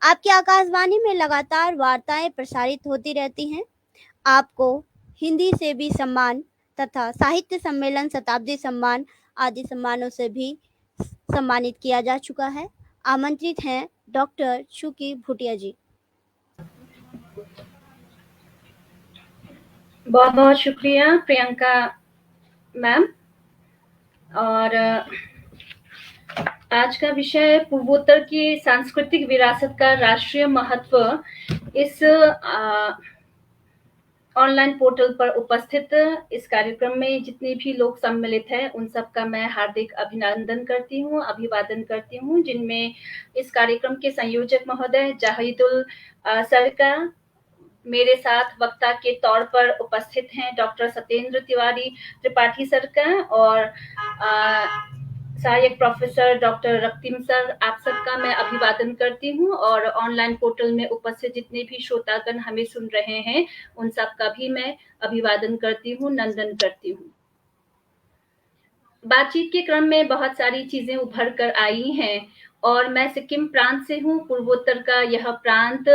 आपकी आकाशवाणी में लगातार वार्ताएं प्रसारित होती रहती हैं। आपको हिंदी से भी सम्मान तथा साहित्य सम्मेलन, शताब्दी सम्मान आदि सम्मानों से भी सम्मानित किया जा चुका है। आमंत्रित हैं डॉक्टर शुकी भूटिया जी। बहुत बहुत शुक्रिया प्रियंका मैम। और आज का विषय पूर्वोत्तर की सांस्कृतिक विरासत का राष्ट्रीय महत्व। इस ऑनलाइन पोर्टल पर उपस्थित इस कार्यक्रम में जितने भी लोग सम्मिलित हैं उन सबका मैं हार्दिक अभिनंदन करती हूँ, अभिवादन करती हूँ, जिनमें इस कार्यक्रम के संयोजक महोदय जाहिदुल सरका, मेरे साथ वक्ता के तौर पर उपस्थित हैं डॉक्टर सत्येंद्र त्रिपाठी सर का, और सहायक प्रोफेसर डॉक्टर रक्तिम सर, आप सबका मैं अभिवादन करती हूँ। और ऑनलाइन पोर्टल में उपस्थित जितने भी श्रोतागण हमें सुन रहे हैं उन सबका भी मैं अभिवादन करती हूँ, नंदन करती हूँ। बातचीत के क्रम में बहुत सारी चीजें उभर कर आई हैं, और मैं सिक्किम प्रांत से हूँ। पूर्वोत्तर का यह प्रांत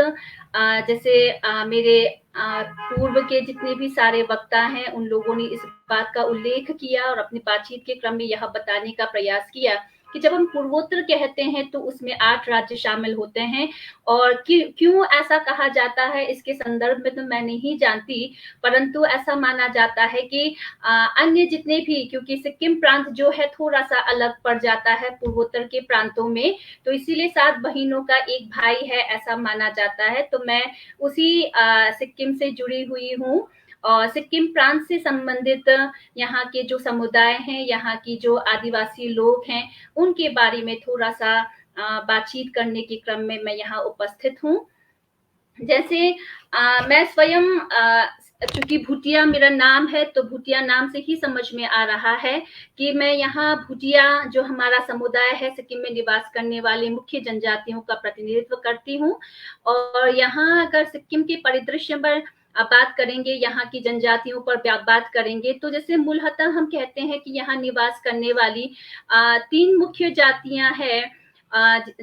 जैसे मेरे पूर्व के जितने भी सारे वक्ता हैं उन लोगों ने इस बात का उल्लेख किया और अपनी बातचीत के क्रम में यह बताने का प्रयास किया कि जब हम पूर्वोत्तर कहते हैं तो उसमें 8 राज्य शामिल होते हैं। और क्यों ऐसा कहा जाता है इसके संदर्भ में तो मैं नहीं जानती, परंतु ऐसा माना जाता है कि अन्य जितने भी, क्योंकि सिक्किम प्रांत जो है थोड़ा सा अलग पड़ जाता है पूर्वोत्तर के प्रांतों में, तो इसीलिए 7 बहनों का एक भाई है ऐसा माना जाता है। तो मैं उसी सिक्किम से जुड़ी हुई हूँ और सिक्किम प्रांत से संबंधित यहाँ के जो समुदाय हैं, यहाँ की जो आदिवासी लोग हैं, उनके बारे में थोड़ा सा बातचीत करने के क्रम में मैं यहाँ उपस्थित हूँ। जैसे मैं स्वयं चूंकि भूटिया मेरा नाम है तो भूटिया नाम से ही समझ में आ रहा है कि मैं यहाँ भूटिया जो हमारा समुदाय है सिक्किम में निवास करने वाले मुख्य जनजातियों का प्रतिनिधित्व करती हूँ। और यहाँ अगर सिक्किम के परिदृश्य पर बात करेंगे, यहाँ की जनजातियों पर बात करेंगे, तो जैसे मूलतः हम कहते हैं कि यहाँ निवास करने वाली 3 मुख्य जातियां हैं।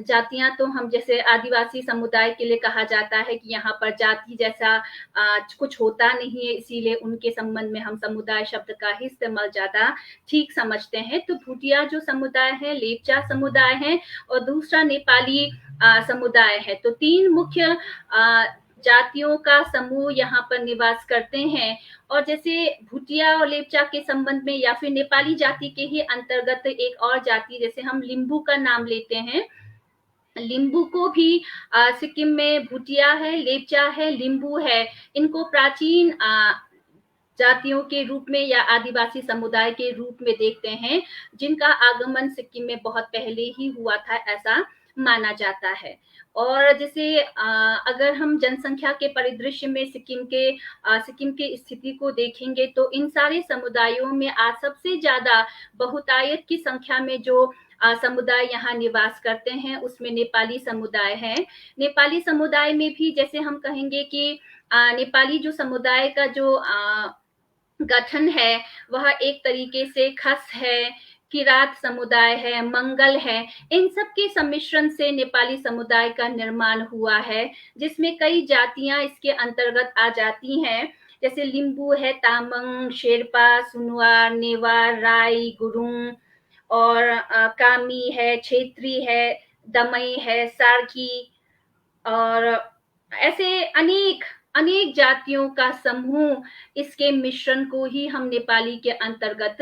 जातियां तो हम जैसे आदिवासी समुदाय के लिए कहा जाता है कि यहाँ पर जाति जैसा कुछ होता नहीं है, इसीलिए उनके संबंध में हम समुदाय शब्द का ही इस्तेमाल ज्यादा ठीक समझते हैं। तो भूटिया जो समुदाय है, लेपचा समुदाय है और दूसरा नेपाली समुदाय है। तो 3 मुख्य जातियों का समूह यहाँ पर निवास करते हैं। और जैसे भूटिया और लेपचा के संबंध में या फिर नेपाली जाति के ही अंतर्गत एक और जाति, जैसे हम लिंबू का नाम लेते हैं, लिंबू को भी सिक्किम में भूटिया है, लेपचा है, लिंबू है, इनको प्राचीन जातियों के रूप में या आदिवासी समुदाय के रूप में देखते हैं, जिनका आगमन सिक्किम में बहुत पहले ही हुआ था ऐसा माना जाता है। और जैसे अगर हम जनसंख्या के परिदृश्य में सिक्किम की स्थिति को देखेंगे तो इन सारे समुदायों में आज सबसे ज्यादा बहुतायत की संख्या में जो समुदाय यहाँ निवास करते हैं उसमें नेपाली समुदाय है। नेपाली समुदाय में भी जैसे हम कहेंगे कि नेपाली जो समुदाय का जो गठन है वह एक तरीके से खस है, किरात समुदाय है, मंगल है, इन सब के सम्मिश्रण से नेपाली समुदाय का निर्माण हुआ है, जिसमें कई जातियां इसके अंतर्गत आ जाती हैं। जैसे लिंबू है, तामाङ, शेर्पा, सुनुवार, नेवार, राई, गुरुङ और कामी है, क्षेत्री है, दमई है, सार्की और ऐसे अनेक अनेक जातियों का समूह इसके मिश्रण को ही हम नेपाली के अंतर्गत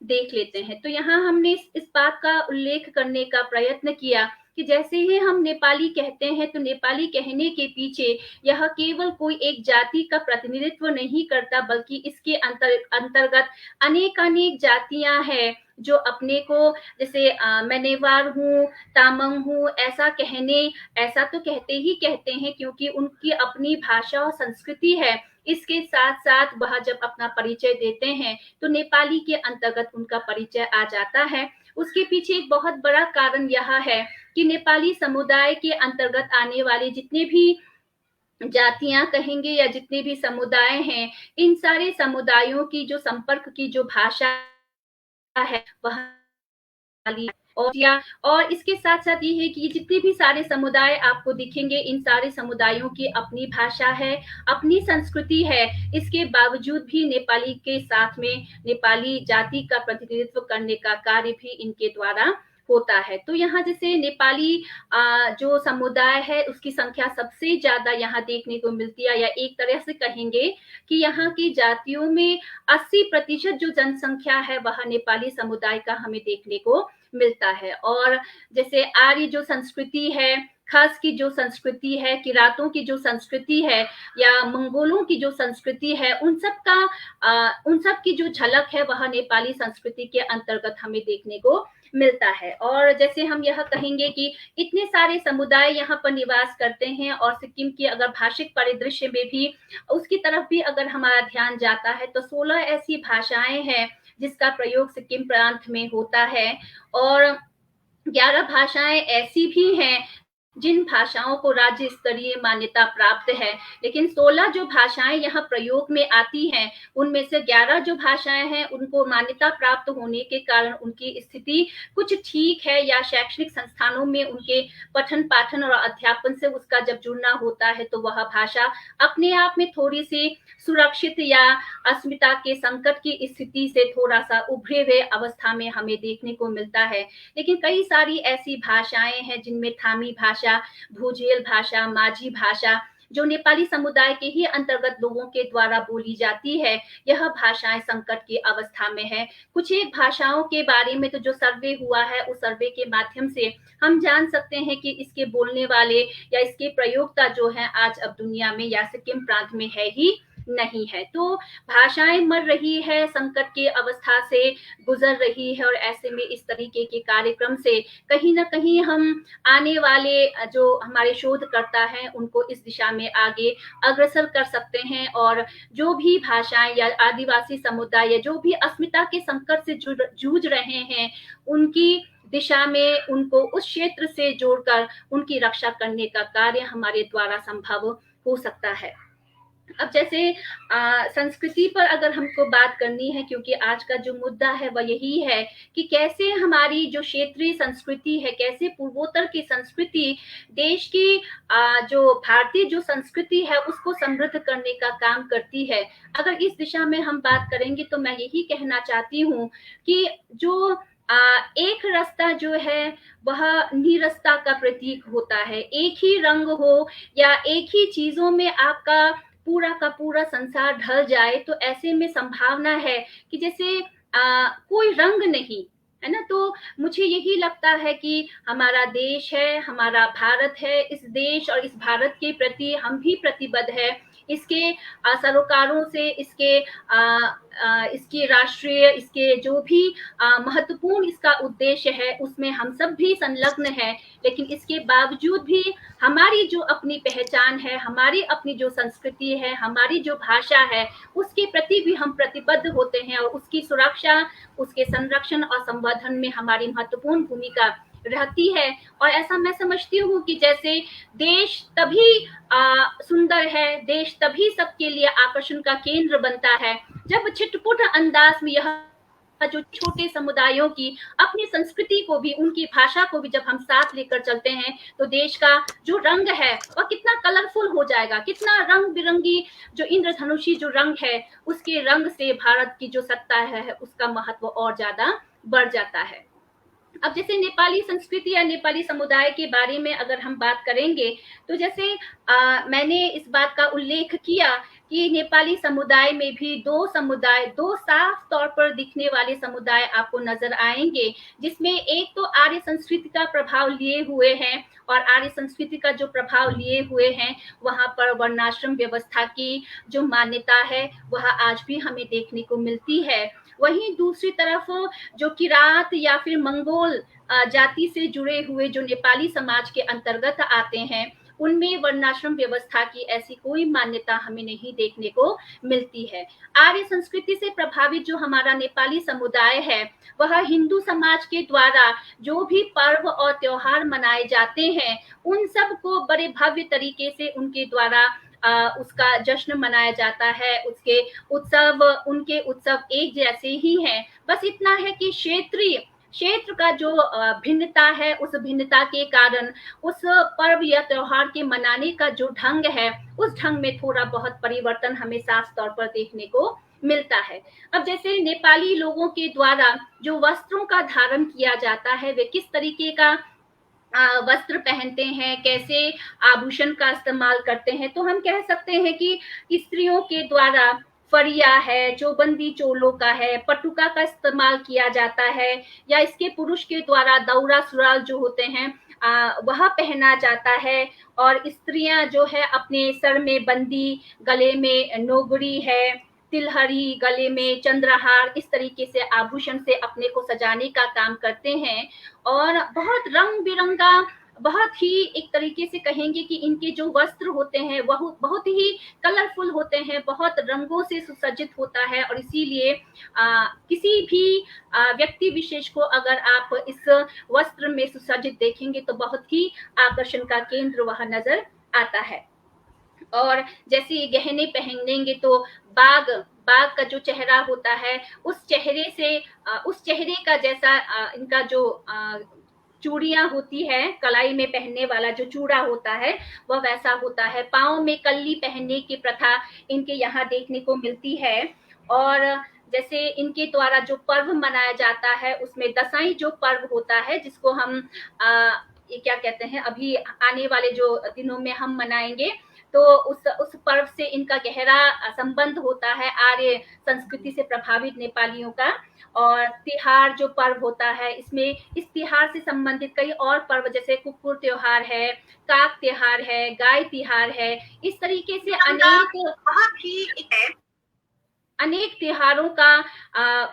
देख लेते हैं। तो यहाँ हमने इस बात का उल्लेख करने का प्रयत्न किया कि जैसे ही हम नेपाली कहते हैं तो नेपाली कहने के पीछे यह केवल कोई एक जाति का प्रतिनिधित्व नहीं करता, बल्कि इसके अंतर्गत अनेक जातियां हैं जो अपने को जैसे मैं नेवार हूँ, तामाङ हूँ, ऐसा तो कहते हैं क्योंकि उनकी अपनी भाषा और संस्कृति है। इसके साथ साथ वह जब अपना परिचय देते हैं तो नेपाली के अंतर्गत उनका परिचय आ जाता है। उसके पीछे एक बहुत बड़ा कारण यह है कि नेपाली समुदाय के अंतर्गत आने वाले जितने भी जातियां कहेंगे या जितने भी समुदाय हैं, इन सारे समुदायों की जो संपर्क की जो भाषा है वह और इसके साथ साथ ये है कि जितने भी सारे समुदाय आपको दिखेंगे, इन सारे समुदायों की अपनी भाषा है, अपनी संस्कृति है। इसके बावजूद भी नेपाली के साथ में नेपाली जाति का प्रतिनिधित्व करने का कार्य भी इनके द्वारा होता है। तो यहाँ जैसे नेपाली जो समुदाय है उसकी संख्या सबसे ज्यादा यहाँ देखने को मिलती है, या एक तरह से कहेंगे कि यहाँ की जातियों में 80% जो जनसंख्या है वह नेपाली समुदाय का हमें देखने को मिलता है। और जैसे आर्य जो संस्कृति है, खास की जो संस्कृति है, किरातों की जो संस्कृति है या मंगोलों की जो संस्कृति है, उन सब की जो झलक है वह नेपाली संस्कृति के अंतर्गत हमें देखने को मिलता है। और जैसे हम यह कहेंगे कि इतने सारे समुदाय यहाँ पर निवास करते हैं और सिक्किम की अगर भाषिक परिदृश्य में भी उसकी तरफ भी अगर हमारा ध्यान जाता है तो 16 ऐसी भाषाएं हैं जिसका प्रयोग सिक्किम प्रांत में होता है, और 11 भाषाएं ऐसी भी हैं जिन भाषाओं को राज्य स्तरीय मान्यता प्राप्त है। लेकिन 16 जो भाषाएं यहाँ प्रयोग में आती हैं उनमें से 11 जो भाषाएं हैं उनको मान्यता प्राप्त होने के कारण उनकी स्थिति कुछ ठीक है, या शैक्षणिक संस्थानों में उनके पठन पाठन और अध्यापन से उसका जब जुड़ना होता है तो वह भाषा अपने आप में थोड़ी सी सुरक्षित या अस्मिता के संकट की स्थिति से थोड़ा सा उभरे हुए अवस्था में हमें देखने को मिलता है। लेकिन कई सारी ऐसी भाषाएं हैं जिनमें थामी भाषा, भूजेल भाषा, माझी भाषा जो नेपाली समुदाय के ही अंतर्गत लोगों के द्वारा बोली जाती है, यह भाषाएं संकट की अवस्था में है। कुछ एक भाषाओं के बारे में तो जो सर्वे हुआ है उस सर्वे के माध्यम से हम जान सकते हैं कि इसके बोलने वाले या इसके प्रयोक्ता जो है आज अब दुनिया में या सिक्किम प्रांत में है ही नहीं है। तो भाषाएं मर रही है, संकट की अवस्था से गुजर रही है, और ऐसे में इस तरीके के कार्यक्रम से कहीं ना कहीं हम आने वाले जो हमारे शोधकर्ता हैं उनको इस दिशा में आगे अग्रसर कर सकते हैं, और जो भी भाषाएं या आदिवासी समुदाय या जो भी अस्मिता के संकट से जूझ रहे हैं उनकी दिशा में उनको उस क्षेत्र से जोड़कर उनकी रक्षा करने का कार्य हमारे द्वारा संभव हो सकता है। अब जैसे संस्कृति पर अगर हमको बात करनी है, क्योंकि आज का जो मुद्दा है वह यही है कि कैसे हमारी जो क्षेत्रीय संस्कृति है, कैसे पूर्वोत्तर की संस्कृति देश की जो भारतीय जो संस्कृति है उसको समृद्ध करने का काम करती है। अगर इस दिशा में हम बात करेंगे तो मैं यही कहना चाहती हूँ कि जो एक रास्ता जो है वह निरस्ता का प्रतीक होता है। एक ही रंग हो या एक ही चीजों में आपका पूरा का पूरा संसार ढल जाए तो ऐसे में संभावना है कि जैसे कोई रंग नहीं है ना। तो मुझे यही लगता है कि हमारा देश है, हमारा भारत है, इस देश और इस भारत के प्रति हम भी प्रतिबद्ध है। इसके सरोकारों से, इसकी राष्ट्रीय, इसके जो भी महत्वपूर्ण इसका उद्देश्य है उसमें हम सब भी संलग्न हैं, लेकिन इसके बावजूद भी हमारी जो अपनी पहचान है, हमारी अपनी जो संस्कृति है, हमारी जो भाषा है, उसके प्रति भी हम प्रतिबद्ध होते हैं और उसकी सुरक्षा, उसके संरक्षण और संवर्धन में हमारी महत्वपूर्ण भूमिका रहती है। और ऐसा मैं समझती हूँ कि जैसे देश तभी सुंदर है, देश तभी सबके लिए आकर्षण का केंद्र बनता है जब छिटपुट अंदाज में यह जो छोटे समुदायों की अपनी संस्कृति को भी, उनकी भाषा को भी जब हम साथ लेकर चलते हैं तो देश का जो रंग है वह कितना कलरफुल हो जाएगा, कितना रंग बिरंगी जो इंद्रधनुषी जो रंग है, उसके रंग से भारत की जो सत्ता है उसका महत्व और ज्यादा बढ़ जाता है। अब जैसे नेपाली संस्कृति या नेपाली समुदाय के बारे में अगर हम बात करेंगे तो जैसे मैंने इस बात का उल्लेख किया कि नेपाली समुदाय में भी दो साफ तौर पर दिखने वाले समुदाय आपको नजर आएंगे, जिसमें एक तो आर्य संस्कृति का प्रभाव लिए हुए हैं, और आर्य संस्कृति का जो प्रभाव लिए हुए हैं वहां पर वर्णाश्रम व्यवस्था की जो मान्यता है वह आज भी हमें देखने को मिलती है। वहीं दूसरी तरफ जो किरात या फिर मंगोल जाति से जुड़े हुए जो नेपाली समाज के अंतर्गत आते हैं, उनमें वर्णाश्रम व्यवस्था की ऐसी कोई मान्यता हमें नहीं देखने को मिलती है। आर्य संस्कृति से प्रभावित जो हमारा नेपाली समुदाय है वह हिंदू समाज के द्वारा जो भी पर्व और त्योहार मनाए जाते हैं उन सब को बड़े भव्य तरीके से उनके द्वारा उसका जश्न मनाया जाता है। उनके उत्सव एक जैसे ही हैं, बस इतना है कि क्षेत्र का जो भिन्नता है, उस भिन्नता के कारण उस पर्व या त्योहार के मनाने का जो ढंग है उस ढंग में थोड़ा बहुत परिवर्तन हमें साफ तौर पर देखने को मिलता है। अब जैसे नेपाली लोगों के द्वारा जो वस्त्रों का धारण किया जाता है, वे किस तरीके का वस्त्र पहनते हैं, कैसे आभूषण का इस्तेमाल करते हैं, तो हम कह सकते हैं कि स्त्रियों के द्वारा फरिया है, चौबंदी चोलों का है, पटुका का इस्तेमाल किया जाता है, या इसके पुरुष के द्वारा दौरा सुराल जो होते हैं वह पहना जाता है। और स्त्रियां जो है अपने सर में बंदी, गले में नोगरी है, तिलहरी, गले में चंद्रहार, इस तरीके से आभूषण से अपने को सजाने का काम करते हैं। और बहुत रंग बिरंगा, बहुत ही एक तरीके से कहेंगे कि इनके जो वस्त्र होते हैं वह बहुत ही कलरफुल होते हैं, बहुत रंगों से सुसज्जित होता है। और इसीलिए किसी भी व्यक्ति विशेष को अगर आप इस वस्त्र में सुसज्जित देखेंगे तो बहुत ही आकर्षण का केंद्र वह नजर आता है। और जैसे ये गहने पहनेंगे तो बाघ का जो चेहरा होता है उस चेहरे का जैसा इनका जो चूड़ियां होती है, कलाई में पहनने वाला जो चूड़ा होता है वह वैसा होता है। पाँव में कल्ली पहनने की प्रथा इनके यहाँ देखने को मिलती है। और जैसे इनके द्वारा जो पर्व मनाया जाता है उसमें दसाई जो पर्व होता है, जिसको हम ये क्या कहते हैं, अभी आने वाले जो दिनों में हम मनाएंगे, तो उस पर्व से इनका गहरा संबंध होता है आर्य संस्कृति से प्रभावित नेपालियों का। और तिहार जो पर्व होता है, इसमें इस तिहार से संबंधित कई और पर्व जैसे कुकुर त्योहार है, काक त्योहार है, गाय तिहार है, इस तरीके से अनेक त्योहारों का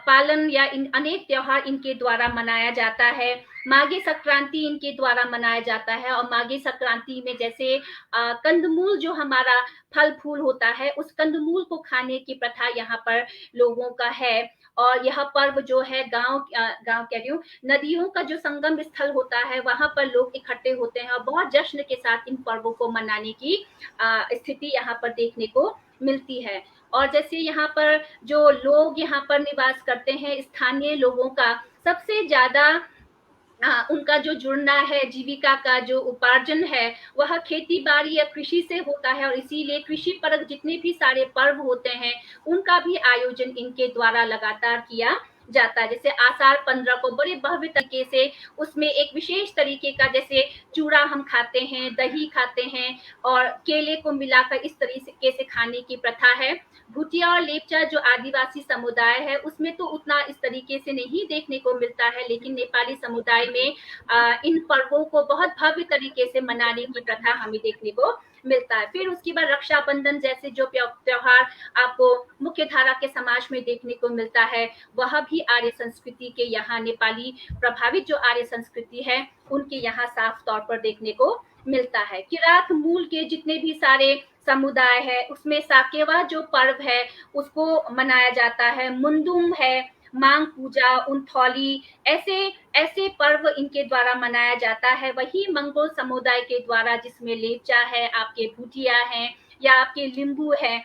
पालन या अनेक त्योहार इनके द्वारा मनाया जाता है। माघे संक्रांति इनके द्वारा मनाया जाता है। और माघे संक्रांति में जैसे कंदमूल जो हमारा फल फूल होता है, उस कंदमूल को खाने की प्रथा यहाँ पर लोगों का है। और यह पर्व जो है गांव कह रही हूँ, नदियों का जो संगम स्थल होता है वहां पर लोग इकट्ठे होते हैं और बहुत जश्न के साथ इन पर्वों को मनाने की स्थिति यहाँ पर देखने को मिलती है। और जैसे यहाँ पर जो लोग यहाँ पर निवास करते हैं, स्थानीय लोगों का सबसे ज्यादा उनका जो जुड़ना है, जीविका का जो उपार्जन है वह खेती बाड़ी या कृषि से होता है। और इसीलिए कृषि परक जितने भी सारे पर्व होते हैं उनका भी आयोजन इनके द्वारा लगातार किया जाता है। जैसे आषाढ़ 15 को बड़े भव्य तरीके से उसमें एक विशेष तरीके का, जैसे चूड़ा हम खाते हैं, दही खाते हैं और केले को मिलाकर इस तरीके से खाने की प्रथा है। भुटिया और लेपचा जो आदिवासी समुदाय है उसमें तो उतना इस तरीके से नहीं देखने को मिलता है, लेकिन नेपाली समुदाय में इन पर्वों को बहुत भव्य तरीके से मनाने की प्रथा हमें देखने को मिलता है। फिर उसके बाद रक्षाबंधन जैसे जो त्योहार आपको मुख्य धारा के समाज में देखने को मिलता है, वह भी आर्य संस्कृति के यहाँ नेपाली प्रभावित जो आर्य संस्कृति है उनके यहाँ साफ तौर पर देखने को मिलता है। किरात मूल के जितने भी सारे समुदाय है उसमें साकेवा जो पर्व है उसको मनाया जाता है। मुंदुम है, मांग पूजा, उनथौली, ऐसे ऐसे पर्व इनके द्वारा मनाया जाता है। वही मंगोल समुदाय के द्वारा जिसमें लेप्चा है, आपके भूटिया हैं या आपके लिंबू है,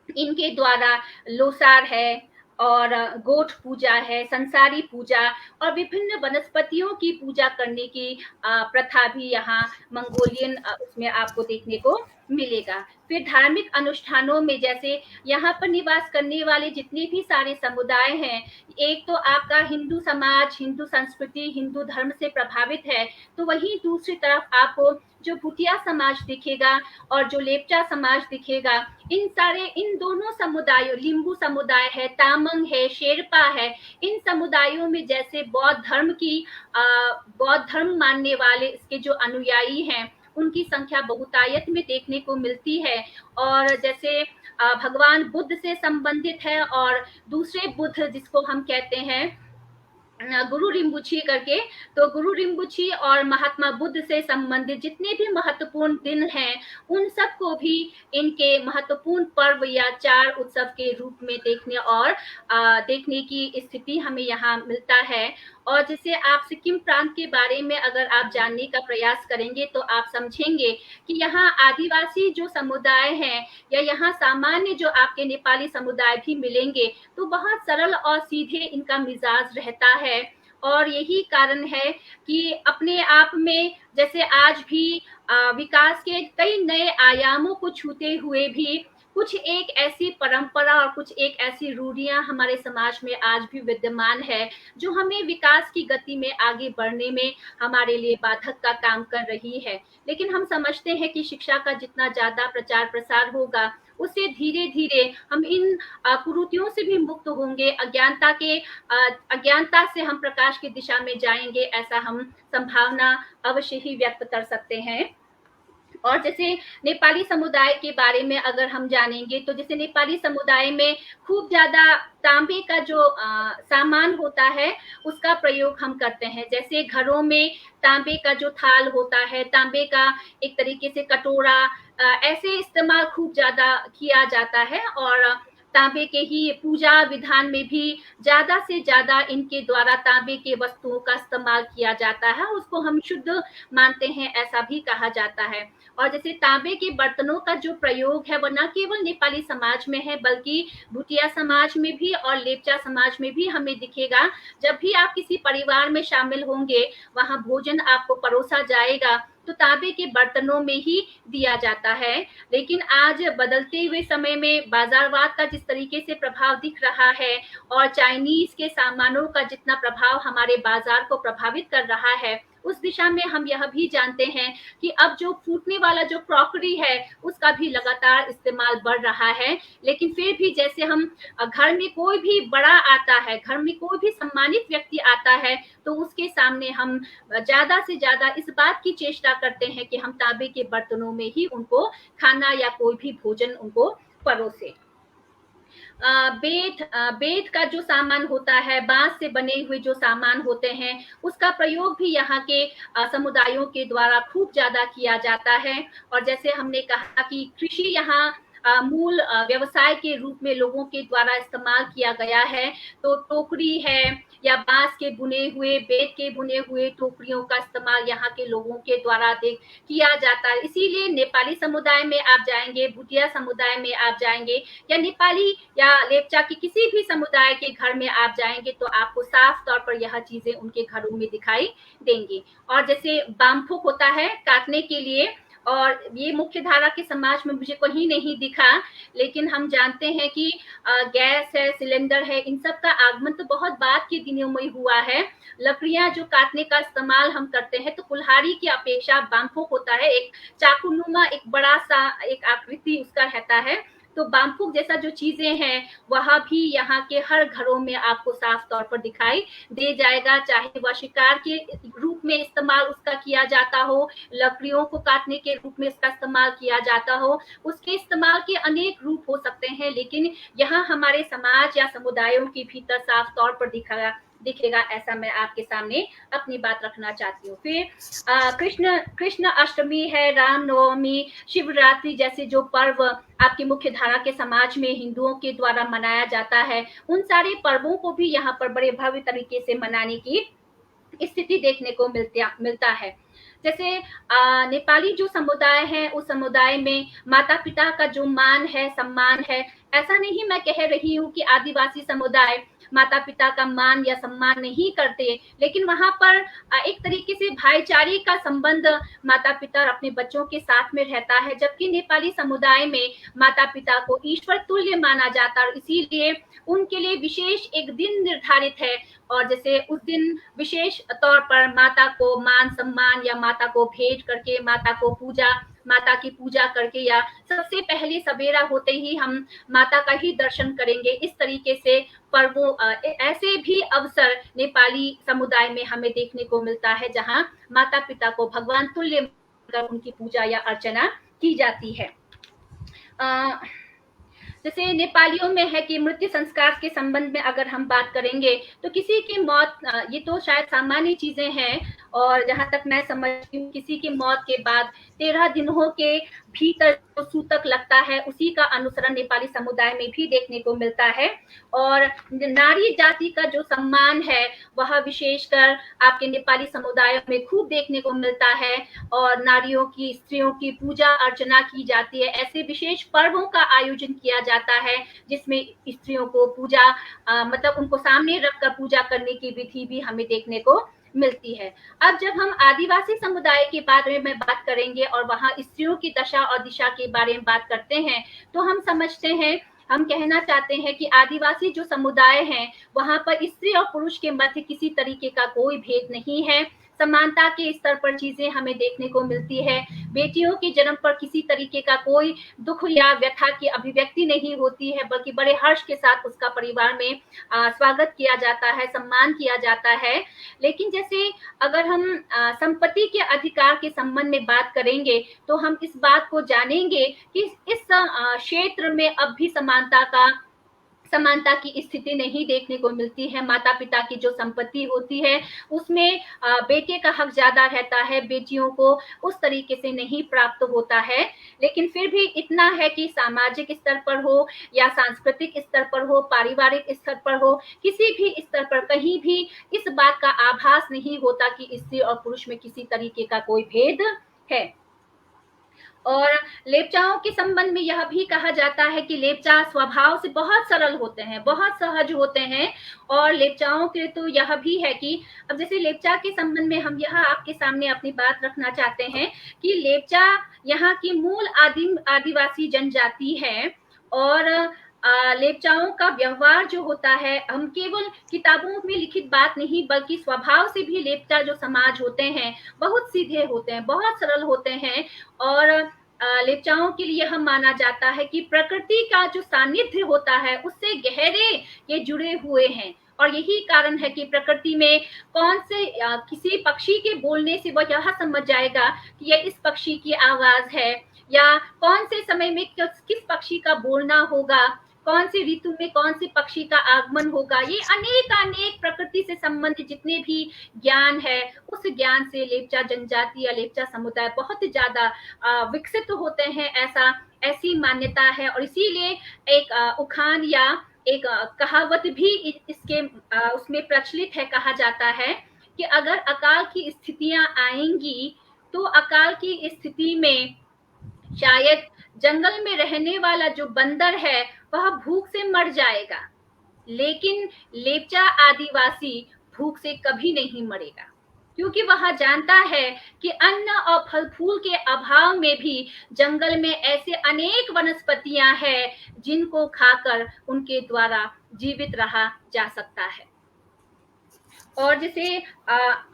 इनके द्वारा लोसार है और गोठ पूजा है, संसारी पूजा और विभिन्न वनस्पतियों की पूजा करने की प्रथा भी यहाँ मंगोलियन उसमें आपको देखने को मिलेगा। फिर धार्मिक अनुष्ठानों में जैसे यहाँ पर निवास करने वाले जितने भी सारे समुदाय हैं, एक तो आपका हिंदू समाज, हिंदू संस्कृति, हिंदू धर्म से प्रभावित है, तो वहीं दूसरी तरफ आपको जो भूटिया समाज दिखेगा और जो लेप्चा समाज दिखेगा, इन दोनों समुदायों, लिंबू समुदाय है, तामंग है, शेरपा है, इन समुदायों में जैसे बौद्ध धर्म मानने वाले इसके जो अनुयायी हैं उनकी संख्या बहुतायत में देखने को मिलती है। और जैसे भगवान बुद्ध से संबंधित है और दूसरे बुद्ध जिसको हम कहते हैं गुरु रिम्बुची करके, तो गुरु रिम्बुची और महात्मा बुद्ध से संबंधित जितने भी महत्वपूर्ण दिन हैं उन सबको भी इनके महत्वपूर्ण पर्व या चार उत्सव के रूप में देखने की स्थिति हमें यहाँ मिलता है। और जैसे आप सिक्किम प्रांत के बारे में अगर आप जानने का प्रयास करेंगे तो आप समझेंगे कि यहाँ आदिवासी जो समुदाय हैं या यहाँ सामान्य जो आपके नेपाली समुदाय भी मिलेंगे तो बहुत सरल और सीधे इनका मिजाज रहता है। और यही कारण है कि अपने आप में जैसे आज भी विकास के कई नए आयामों को छूते हुए भी कुछ एक ऐसी परंपरा और कुछ एक ऐसी रूढ़ियां हमारे समाज में आज भी विद्यमान है जो हमें विकास की गति में आगे बढ़ने में हमारे लिए बाधक का काम कर रही है। लेकिन हम समझते हैं कि शिक्षा का जितना ज्यादा प्रचार प्रसार होगा उससे धीरे धीरे हम इन कुरीतियों से भी मुक्त होंगे, अज्ञानता से हम प्रकाश की दिशा में जाएंगे, ऐसा हम संभावना अवश्य ही व्यक्त कर सकते हैं। और जैसे नेपाली समुदाय के बारे में अगर हम जानेंगे तो जैसे नेपाली समुदाय में खूब ज्यादा तांबे का जो सामान होता है उसका प्रयोग हम करते हैं। जैसे घरों में तांबे का जो थाल होता है, तांबे का एक तरीके से कटोरा, ऐसे इस्तेमाल खूब ज्यादा किया जाता है। और तांबे के ही पूजा विधान में भी ज्यादा से ज्यादा इनके द्वारा तांबे के वस्तुओं का इस्तेमाल किया जाता है, उसको हम शुद्ध मानते हैं ऐसा भी कहा जाता है। और जैसे तांबे के बर्तनों का जो प्रयोग है वो न केवल नेपाली समाज में है बल्कि भूटिया समाज में भी और लेप्चा समाज में भी हमें दिखेगा। जब भी आप किसी परिवार में शामिल होंगे वहां भोजन आपको परोसा जाएगा तो तांबे के बर्तनों में ही दिया जाता है। लेकिन आज बदलते हुए समय में बाजारवाद का जिस तरीके से प्रभाव दिख रहा है और चाइनीज के सामानों का जितना प्रभाव हमारे बाजार को प्रभावित कर रहा है, उस दिशा में हम यह भी जानते हैं कि अब जो फूटने वाला जो क्रॉकरी है उसका भी लगातार इस्तेमाल बढ़ रहा है। लेकिन फिर भी जैसे हम घर में कोई भी बड़ा आता है, घर में कोई भी सम्मानित व्यक्ति आता है तो उसके सामने हम ज्यादा से ज्यादा इस बात की चेष्टा करते हैं कि हम तांबे के बर्तनों में ही उनको खाना या कोई भी भोजन उनको परोसे। बेत का जो सामान होता है, बांस से बने हुए जो सामान होते हैं उसका प्रयोग भी यहाँ के समुदायों के द्वारा खूब ज्यादा किया जाता है। और जैसे हमने कहा कि कृषि यहाँ मूल व्यवसाय के रूप में लोगों के द्वारा इस्तेमाल किया गया है, तो टोकरी है या बांस के बुने हुए, बेत के बुने हुए टोकरियों का इस्तेमाल यहाँ के लोगों के द्वारा किया जाता है। इसीलिए नेपाली समुदाय में आप जाएंगे, भूटिया समुदाय में आप जाएंगे या नेपाली या लेप्चा की किसी भी समुदाय के घर में आप जाएंगे तो आपको साफ तौर पर यह चीजें उनके घरों में दिखाई देंगी। और जैसे बामफुक होता है काटने के लिए, और ये मुख्य धारा के समाज में मुझे कहीं नहीं दिखा, लेकिन हम जानते हैं कि गैस है, सिलेंडर है, इन सब का आगमन तो बहुत बाद के दिनों में हुआ है। लकड़ियां जो काटने का इस्तेमाल हम करते हैं तो कुल्हाड़ी की अपेक्षा बामफुक होता है, एक चाकूनुमा एक बड़ा सा एक आकृति उसका रहता है। तो बामफुक जैसा जो चीजें हैं वह भी यहाँ के हर घरों में आपको साफ तौर पर दिखाई दे जाएगा, चाहे वह शिकार के रूप में इस्तेमाल उसका किया जाता हो, लकड़ियों को काटने के रूप में इसका इस्तेमाल किया जाता हो, उसके इस्तेमाल के अनेक रूप हो सकते हैं, लेकिन यहाँ हमारे समाज या समुदायों के भीतर साफ तौर पर दिखेगा, ऐसा मैं आपके सामने अपनी बात रखना चाहती हूँ। फिर कृष्ण अष्टमी है, रामनवमी, शिवरात्रि जैसे जो पर्व आपकी मुख्य धारा के समाज में हिंदुओं के द्वारा मनाया जाता है, उन सारे पर्वों को भी यहाँ पर बड़े भव्य तरीके से मनाने की स्थिति देखने को मिलता है। जैसे नेपाली जो समुदाय है, उस समुदाय में माता पिता का जो मान है, सम्मान है, ऐसा नहीं मैं कह रही हूँ कि आदिवासी समुदाय माता पिता का मान या सम्मान नहीं करते, लेकिन वहां पर एक तरीके से भाईचारे का संबंध माता पिता और अपने बच्चों के साथ में रहता है, जबकि नेपाली समुदाय में माता पिता को ईश्वर तुल्य माना जाता है, इसीलिए उनके लिए विशेष एक दिन निर्धारित है, और जैसे उस दिन विशेष तौर पर माता को मान सम्मान या माता को भेंट करके, माता की पूजा करके, या सबसे पहले सवेरा होते ही हम माता का ही दर्शन करेंगे। इस तरीके से पर्वों ऐसे भी अवसर नेपाली समुदाय में हमें देखने को मिलता है, जहां माता पिता को भगवान तुल्य मानकर उनकी पूजा या अर्चना की जाती है। जैसे नेपालियों में है कि मृत्यु संस्कार के संबंध में अगर हम बात करेंगे तो किसी की मौत, ये तो शायद सामान्य चीजें हैं, और जहां तक मैं समझती हूँ किसी की मौत के बाद 13 दिनों के भीतर जो सूतक लगता है, उसी का अनुसरण नेपाली समुदाय में भी देखने को मिलता है। और नारी जाति का जो सम्मान है वह विशेषकर आपके नेपाली समुदायों में खूब देखने को मिलता है, और नारियों की, स्त्रियों की पूजा अर्चना की जाती है। ऐसे विशेष पर्वों का आयोजन किया जाता है जिसमें स्त्रियों को पूजा मतलब उनको सामने रखकर पूजा करने की विधि भी हमें देखने को मिलती है। अब जब हम आदिवासी समुदाय के बारे में बात करेंगे और वहां स्त्रियों की दशा और दिशा के बारे में बात करते हैं, तो हम समझते हैं, हम कहना चाहते हैं कि आदिवासी जो समुदाय हैं वहां पर स्त्री और पुरुष के मध्य किसी तरीके का कोई भेद नहीं है, समानता के स्तर पर चीजें हमें देखने को मिलती है। बेटियों के जन्म पर किसी तरीके का कोई दुख या व्यथा की अभिव्यक्ति नहीं होती है, बल्कि बड़े हर्ष के साथ उसका परिवार में स्वागत किया जाता है, सम्मान किया जाता है। लेकिन जैसे अगर हम संपत्ति के अधिकार के संबंध में बात करेंगे तो हम इस बात को जानेंगे कि इस क्षेत्र में अब भी समानता की स्थिति नहीं देखने को मिलती है। माता पिता की जो संपत्ति होती है उसमें बेटे का हक ज्यादा रहता है, बेटियों को उस तरीके से नहीं प्राप्त होता है। लेकिन फिर भी इतना है कि सामाजिक स्तर पर हो या सांस्कृतिक स्तर पर हो, पारिवारिक स्तर पर हो, किसी भी स्तर पर कहीं भी इस बात का आभास नहीं होता कि स्त्री और पुरुष में किसी तरीके का कोई भेद है। और लेप्चाओं के संबंध में यह भी कहा जाता है कि लेप्चा स्वभाव से बहुत सरल होते हैं, बहुत सहज होते हैं। और लेप्चाओं के तो यह भी है कि अब जैसे लेप्चा के संबंध में हम यह आपके सामने अपनी बात रखना चाहते हैं कि लेप्चा यहाँ की मूल आदिवासी जनजाति है, और लेप्चाओं का व्यवहार जो होता है, हम केवल किताबों में लिखित बात नहीं बल्कि स्वभाव से भी लेप्चा जो समाज होते हैं बहुत सीधे होते हैं, बहुत सरल होते हैं। और लेप्चाओं के लिए हम माना जाता है कि प्रकृति का जो सानिध्य होता है उससे गहरे ये जुड़े हुए हैं, और यही कारण है कि प्रकृति में कौन से किसी पक्षी के बोलने से वह यह समझ जाएगा कि यह इस पक्षी की आवाज है, या कौन से समय में किस पक्षी का बोलना होगा, कौन से ऋतु में कौन से पक्षी का आगमन होगा। ये अनेक प्रकृति से संबंधित जितने भी ज्ञान है, उस ज्ञान से लेप्चा जनजाति या लेप्चा समुदाय बहुत ज्यादा विकसित होते हैं, ऐसी मान्यता है। और इसीलिए एक उखान या एक कहावत भी इसके उसमें प्रचलित है। कहा जाता है कि अगर अकाल की स्थितियां आएंगी तो अकाल की स्थिति में शायद जंगल में रहने वाला जो बंदर है वह भूख से मर जाएगा, लेकिन लेप्चा आदिवासी भूख से कभी नहीं मरेगा, क्योंकि वह जानता है कि अन्न और फल फूल के अभाव में भी जंगल में ऐसे अनेक वनस्पतियां हैं जिनको खाकर उनके द्वारा जीवित रहा जा सकता है। और जैसे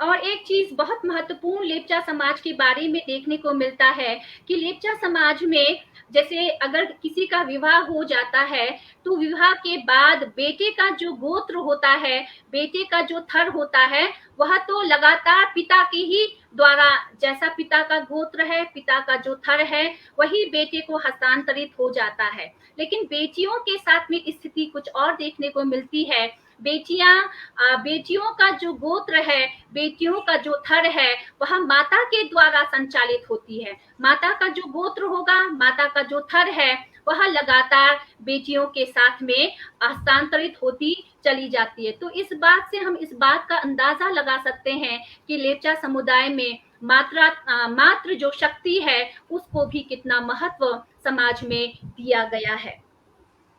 और एक चीज बहुत महत्वपूर्ण लेप्चा समाज के बारे में देखने को मिलता है कि लेप्चा समाज में जैसे अगर किसी का विवाह हो जाता है तो विवाह के बाद बेटे का जो गोत्र होता है, बेटे का जो थर होता है, वह तो लगातार पिता के ही द्वारा, जैसा पिता का गोत्र है, पिता का जो थर है, वही बेटे को हस्तांतरित हो जाता है। लेकिन बेटियों के साथ में स्थिति कुछ और देखने को मिलती है। बेटियों का जो गोत्र है, बेटियों का जो थर है, वह माता के द्वारा संचालित होती है। माता का जो गोत्र होगा, माता का जो थर है, वह लगातार बेटियों के साथ में हस्तांतरित होती चली जाती है। तो इस बात से हम इस बात का अंदाजा लगा सकते हैं कि लेप्चा समुदाय में मात्र जो शक्ति है, उसको भी कितना महत्व समाज में दिया गया है।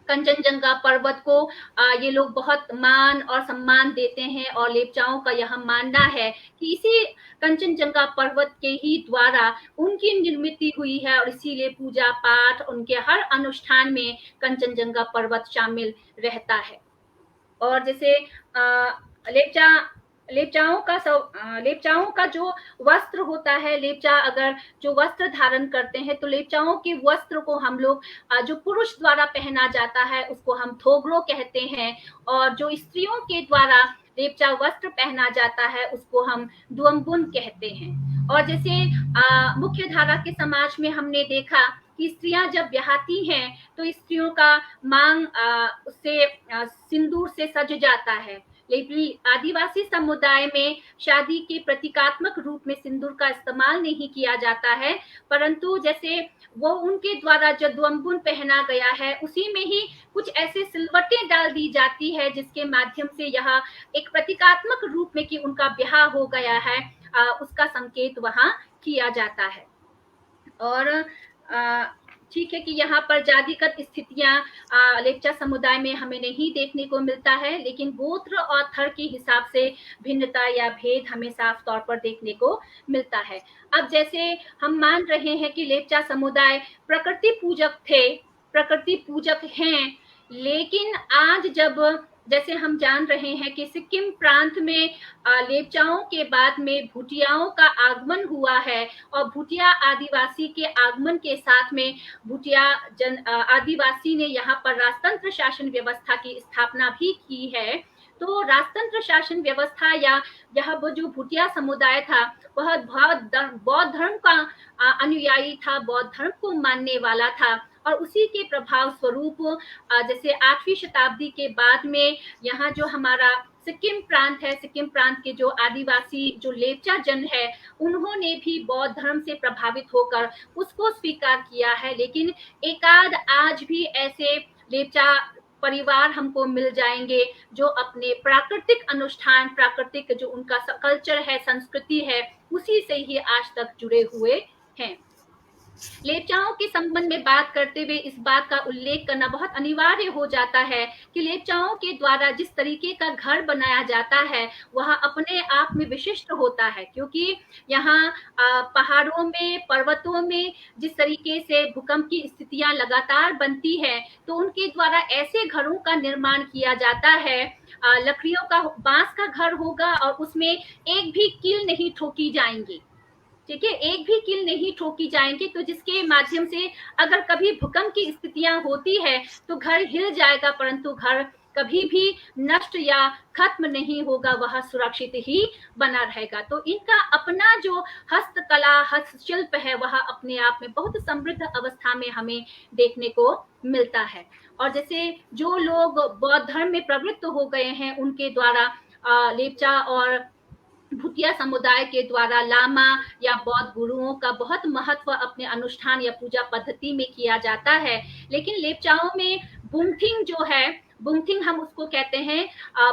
कंचनजंगा पर्वत को ये लोग बहुत मान और सम्मान देते हैं और लेप्चाओं का यह मानना है कि इसी कंचनजंगा पर्वत के ही द्वारा उनकी निर्मित हुई है और इसीलिए पूजा पाठ, उनके हर अनुष्ठान में कंचनजंगा पर्वत शामिल रहता है। और जैसे लेप्चाओं का जो वस्त्र होता है, लेप्चा अगर जो वस्त्र धारण करते हैं तो लेप्चाओं के वस्त्र को हम लोग जो पुरुष द्वारा पहना जाता है उसको हम थोगरो कहते हैं, और जो स्त्रियों के द्वारा लेप्चा वस्त्र पहना जाता है उसको हम दुअम्बुन कहते हैं। और जैसे मुख्य धारा के समाज में हमने देखा कि स्त्रियां जब ब्याहती हैं तो स्त्रियों का मांग उससे सिंदूर से सज जाता है। लेकिन आदिवासी समुदाय में शादी के प्रतीकात्मक रूप में सिंदूर का इस्तेमाल नहीं किया जाता है, परंतु जैसे वो उनके द्वारा जो दुअम्बुन पहना गया है उसी में ही कुछ ऐसे सिलवटें डाल दी जाती है जिसके माध्यम से यह एक प्रतीकात्मक रूप में कि उनका ब्याह हो गया है, उसका संकेत वहां किया जाता है। और ठीक है कि यहाँ पर जातिगत स्थितियां लेप्चा समुदाय में हमें नहीं देखने को मिलता है, लेकिन गोत्र और थर के हिसाब से भिन्नता या भेद हमें साफ तौर पर देखने को मिलता है। अब जैसे हम मान रहे हैं कि लेप्चा समुदाय प्रकृति पूजक थे, प्रकृति पूजक हैं, लेकिन आज जब जैसे हम जान रहे हैं कि सिक्किम प्रांत में लेप्चाओं के बाद में भूटियाओं का आगमन हुआ है और भूटिया आदिवासी के आगमन के साथ में भूटिया आदिवासी ने यहाँ पर राजतंत्र शासन व्यवस्था की स्थापना भी की है। तो राजतंत्र शासन व्यवस्था या यह जो भूटिया समुदाय था वह बौद्ध धर्म का अनुयायी था, बौद्ध धर्म को मानने वाला था, और उसी के प्रभाव स्वरूप जैसे 8वीं शताब्दी के बाद में यहाँ जो हमारा सिक्किम प्रांत है, सिक्किम प्रांत के जो आदिवासी जो लेप्चा जन है, उन्होंने भी बौद्ध धर्म से प्रभावित होकर उसको स्वीकार किया है। लेकिन एकाध आज भी ऐसे लेप्चा परिवार हमको मिल जाएंगे जो अपने प्राकृतिक अनुष्ठान, प्राकृतिक जो उनका कल्चर है, संस्कृति है, उसी से ही आज तक जुड़े हुए हैं। लेप्चाओं के संबंध में बात करते हुए इस बात का उल्लेख करना बहुत अनिवार्य हो जाता है कि लेप्चाओं के द्वारा जिस तरीके का घर बनाया जाता है वह अपने आप में विशिष्ट होता है, क्योंकि यहाँ पहाड़ों में, पर्वतों में जिस तरीके से भूकंप की स्थितियां लगातार बनती है तो उनके द्वारा ऐसे घरों का निर्माण किया जाता है, लकड़ियों का, बांस का घर होगा और उसमें एक भी कील नहीं ठोकी जाएंगी, ठीक है, एक भी कील नहीं ठोकी जाएंगी, तो जिसके माध्यम से अगर कभी भूकंप की स्थितियां होती है तो घर हिल जाएगा, परंतु घर कभी भी नष्ट या खत्म नहीं होगा, वह सुरक्षित ही बना रहेगा। तो इनका अपना जो हस्तकला, हस्तशिल्प है वह अपने आप में बहुत समृद्ध अवस्था में हमें देखने को मिलता है। और जैसे जो लोग बौद्ध धर्म में प्रवृत्त हो गए हैं उनके द्वारा लेप्चा और भूटिया समुदाय के द्वारा लामा या बौद्ध गुरुओं का बहुत महत्व अपने अनुष्ठान या पूजा पद्धति में किया जाता है। लेकिन लेप्चाओं में बुंगथिंग जो है, बुंगथिंग हम उसको कहते हैं,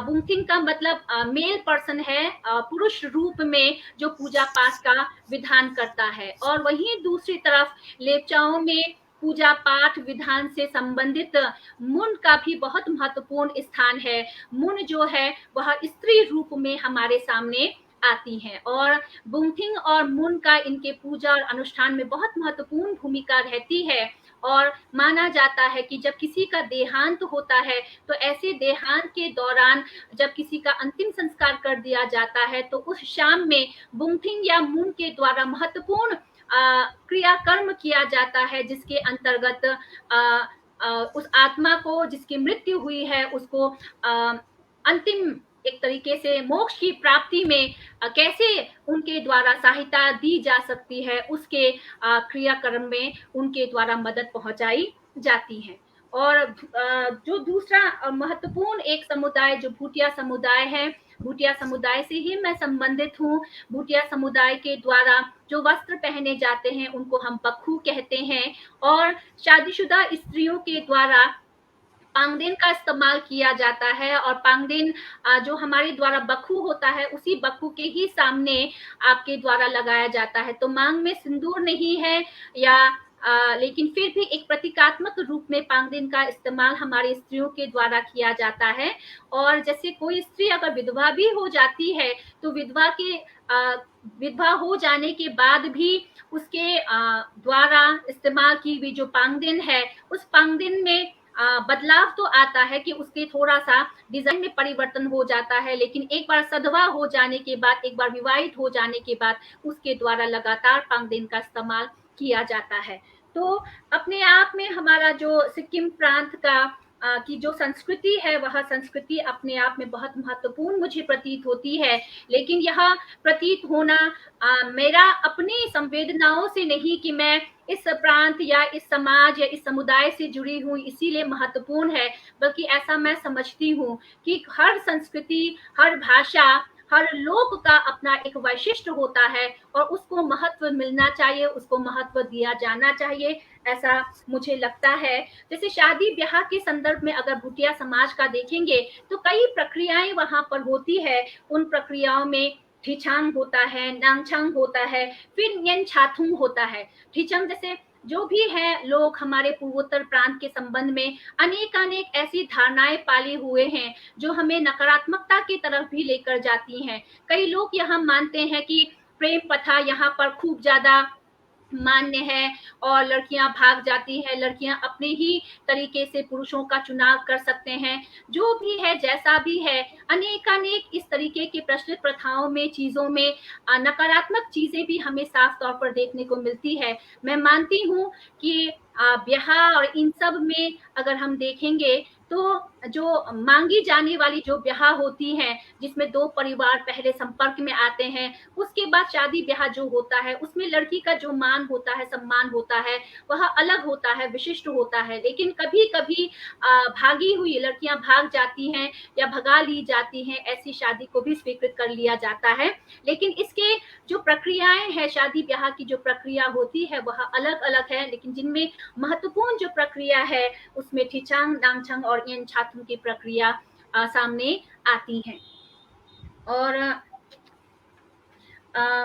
बुंगथिंग का मतलब मेल पर्सन है, पुरुष रूप में जो पूजा पाठ का विधान करता है। और वहीं दूसरी तरफ लेप्चाओं में पूजा पाठ विधान से संबंधित मुन का भी बहुत महत्वपूर्ण स्थान है। मुन जो है वह स्त्री रूप में हमारे सामने आती हैं और बुंगथिंग और मुन का इनके पूजा और अनुष्ठान में बहुत महत्वपूर्ण भूमिका रहती है। और माना जाता है कि जब किसी का देहांत होता है तो ऐसे देहांत के दौरान जब किसी का अंतिम संस्कार कर दिया जाता है तो उस शाम में बुंगथिंग या मून के द्वारा महत्वपूर्ण क्रियाकर्म किया जाता है, जिसके अंतर्गत उस आत्मा को जिसकी मृत्यु हुई है उसको अंतिम एक तरीके से मोक्ष की प्राप्ति में कैसे उनके द्वारा सहायता दी जा सकती है, उसके क्रियाक्रम में उनके द्वारा मदद पहुंचाई जाती है। और जो दूसरा महत्वपूर्ण एक समुदाय जो भूटिया समुदाय है, भूटिया समुदाय से ही मैं संबंधित हूँ। भूटिया समुदाय के द्वारा जो वस्त्र पहने जाते हैं उनको हम बक्खू कहते हैं, और शादीशुदा स्त्रियों के द्वारा पांगदेन का इस्तेमाल किया जाता है। और पांगदेन जो हमारे द्वारा बक्खू होता है उसी बक्खू के ही सामने आपके द्वारा लगाया जाता है। तो मांग में सिंदूर नहीं है या लेकिन फिर भी एक प्रतीकात्मक रूप में पांगदेन का इस्तेमाल हमारी स्त्रियों के द्वारा किया जाता है। और जैसे कोई स्त्री अगर विधवा भी हो जाती है तो विधवा हो जाने के बाद भी उसके द्वारा इस्तेमाल की हुई जो पांगदेन है उस पांगदेन में बदलाव तो आता है कि उसके थोड़ा सा डिजाइन में परिवर्तन हो जाता है, लेकिन एक बार सधवा हो जाने के बाद, एक बार विवाहित हो जाने के बाद उसके द्वारा लगातार पांगदेन का इस्तेमाल किया जाता है। तो अपने आप में हमारा जो सिक्किम प्रांत का की जो संस्कृति है वह संस्कृति अपने आप में बहुत महत्वपूर्ण मुझे प्रतीत होती है। लेकिन यह प्रतीत होना मेरा अपनी संवेदनाओं से नहीं कि मैं इस प्रांत या इस समाज या इस समुदाय से जुड़ी हूँ इसीलिए महत्वपूर्ण है, बल्कि ऐसा मैं समझती हूँ कि हर संस्कृति, हर भाषा, हर लोक का अपना एक वैशिष्ट होता है और उसको महत्व मिलना चाहिए, उसको महत्व दिया जाना चाहिए, ऐसा मुझे लगता है। जैसे शादी ब्याह के संदर्भ में अगर भूटिया समाज का देखेंगे तो कई प्रक्रियाएं वहां पर होती है। उन प्रक्रियाओं में ठिचांग होता है, नांगछांग होता है, फिर न्यन छाथुंग होता है। ठिचांग जैसे जो भी है लोग हमारे पूर्वोत्तर प्रांत के संबंध में अनेक ऐसी धारणाएं पाले हुए हैं जो हमें नकारात्मकता की तरफ भी लेकर जाती हैं। कई लोग यहाँ मानते हैं कि प्रेम प्रथा यहाँ पर खूब ज्यादा मान्य है और लड़कियां भाग जाती है, लड़कियां अपने ही तरीके से पुरुषों का चुनाव कर सकते हैं। जो भी है जैसा भी है, अनेक इस तरीके की प्रचलित प्रथाओं में, चीजों में नकारात्मक चीजें भी हमें साफ तौर पर देखने को मिलती है। मैं मानती हूँ कि ब्याह और इन सब में अगर हम देखेंगे तो जो मांगी जाने वाली जो ब्याह होती है जिसमें दो परिवार पहले संपर्क में आते हैं, उसके बाद शादी ब्याह जो होता है उसमें लड़की का जो मान होता है, सम्मान होता है, वह अलग होता है, विशिष्ट होता है। लेकिन कभी कभी भागी हुई लड़कियां भाग जाती हैं या भगा ली जाती हैं, ऐसी शादी को भी स्वीकृत कर लिया जाता है। लेकिन इसके जो प्रक्रियाएं हैं, शादी ब्याह की जो प्रक्रिया होती है वह अलग अलग है, लेकिन जिनमें महत्वपूर्ण जो प्रक्रिया है उसमें ठिचांग, नांगछांग और इन छात्रों की प्रक्रिया सामने आती है। और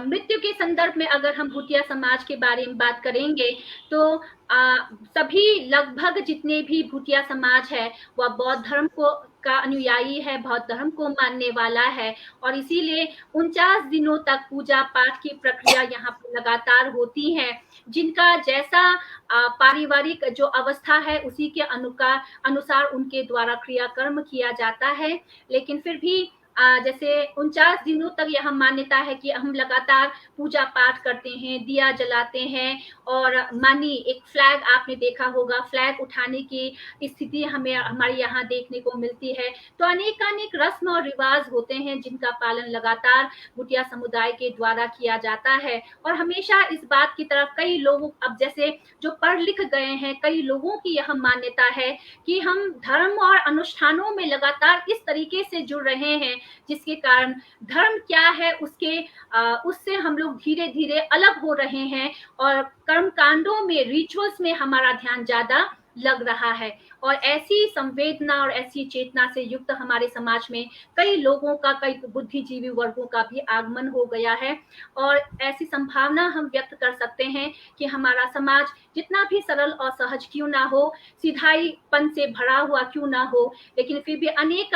मृत्यु के संदर्भ में अगर हम भूटिया समाज के बारे में बात करेंगे तो सभी लगभग जितने भी भूटिया समाज है वह बौद्ध धर्म का अनुयायी है, बौद्ध धर्म को मानने वाला है, और इसीलिए 49 दिनों तक पूजा पाठ की प्रक्रिया यहाँ पर लगातार होती है। जिनका जैसा पारिवारिक जो अवस्था है उसी के अनुसार उनके द्वारा क्रियाकर्म किया जाता है। लेकिन फिर भी जैसे 49 दिनों तक यह मान्यता है कि हम लगातार पूजा पाठ करते हैं, दिया जलाते हैं, और मानी एक फ्लैग आपने देखा होगा, फ्लैग उठाने की स्थिति हमें हमारे यहाँ देखने को मिलती है। तो अनेक रस्म और रिवाज होते हैं जिनका पालन लगातार भूटिया समुदाय के द्वारा किया जाता है। और हमेशा इस बात की तरफ कई लोग, अब जैसे जो पढ़ लिख गए हैं, कई लोगों की यह मान्यता है कि हम धर्म और अनुष्ठानों में लगातार इस तरीके से जुड़ रहे हैं जिसके कारण धर्म क्या है उससे हम लोग धीरे धीरे अलग हो रहे हैं और कर्म कांडों में, रिचुअल्स में हमारा ध्यान ज्यादा लग रहा है। और ऐसी संवेदना और ऐसी चेतना से युक्त हमारे समाज में कई लोगों का, कई बुद्धिजीवी वर्गों का भी आगमन हो गया है। और ऐसी संभावना हम व्यक्त कर सकते हैं कि हमारा समाज जितना भी सरल और सहज क्यों ना हो, सीधाईपन से भरा हुआ क्यों ना हो, लेकिन फिर भी अनेक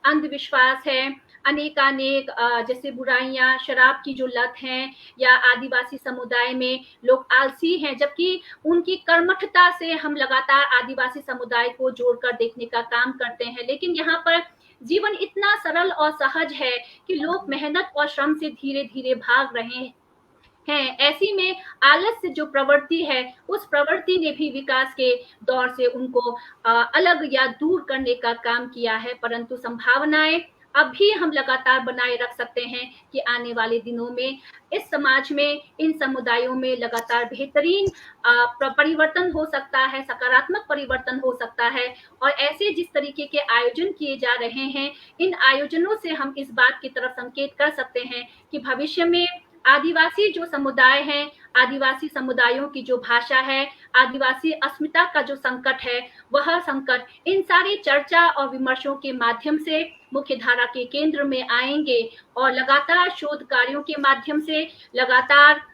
अंधविश्वास है, अनेकानेक जैसे बुराइयां, शराब की जो लत है, या आदिवासी समुदाय में लोग आलसी हैं, जबकि उनकी कर्मठता से हम लगातार आदिवासी समुदाय को जोड़कर देखने का काम करते हैं। लेकिन यहाँ पर जीवन इतना सरल और सहज है कि लोग मेहनत और श्रम से धीरे धीरे भाग रहे हैं। ऐसी में आलस्य जो प्रवृत्ति है, उस प्रवृत्ति ने भी विकास के दौर से उनको अलग या दूर करने का काम किया है। परंतु संभावनाएं अब भी हम लगातार बनाए रख सकते हैं कि आने वाले दिनों में इस समाज में, इन समुदायों में लगातार बेहतरीन परिवर्तन हो सकता है, सकारात्मक परिवर्तन हो सकता है। और ऐसे जिस तरीके के आयोजन किए जा रहे हैं, इन आयोजनों से हम इस बात की तरफ संकेत कर सकते हैं कि भविष्य में आदिवासी जो समुदाय हैं, आदिवासी समुदायों की जो भाषा है, आदिवासी अस्मिता का जो संकट है, वह संकट इन सारी चर्चा और विमर्शों के माध्यम से मुख्य धारा के केंद्र में आएंगे और लगातार शोध कार्यों के माध्यम से, लगातार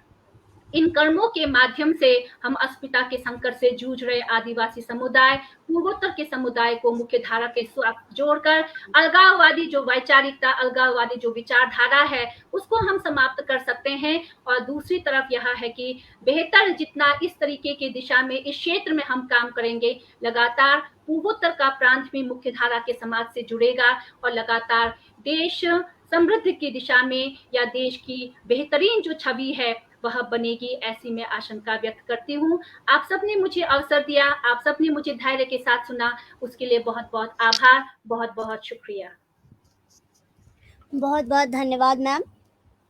इन कर्मों के माध्यम से हम अस्मिता के संकट से जूझ रहे आदिवासी समुदाय, पूर्वोत्तर के समुदाय को मुख्य धारा के साथ जोड़कर अलगाववादी जो वैचारिकता, अलगाववादी जो विचारधारा है, उसको हम समाप्त कर सकते हैं। और दूसरी तरफ यह है कि बेहतर जितना इस तरीके के दिशा में, इस क्षेत्र में हम काम करेंगे, लगातार पूर्वोत्तर का प्रांत भी मुख्य धारा के समाज से जुड़ेगा और लगातार देश समृद्धि की दिशा में या देश की बेहतरीन जो छवि है वह बनेगी, ऐसी मैं आशंका व्यक्त करती हूँ। आप सबने मुझे अवसर दिया, आप सबने मुझे धैर्य के साथ सुना, उसके लिए बहुत बहुत आभार, बहुत बहुत शुक्रिया। बहुत बहुत धन्यवाद मैम।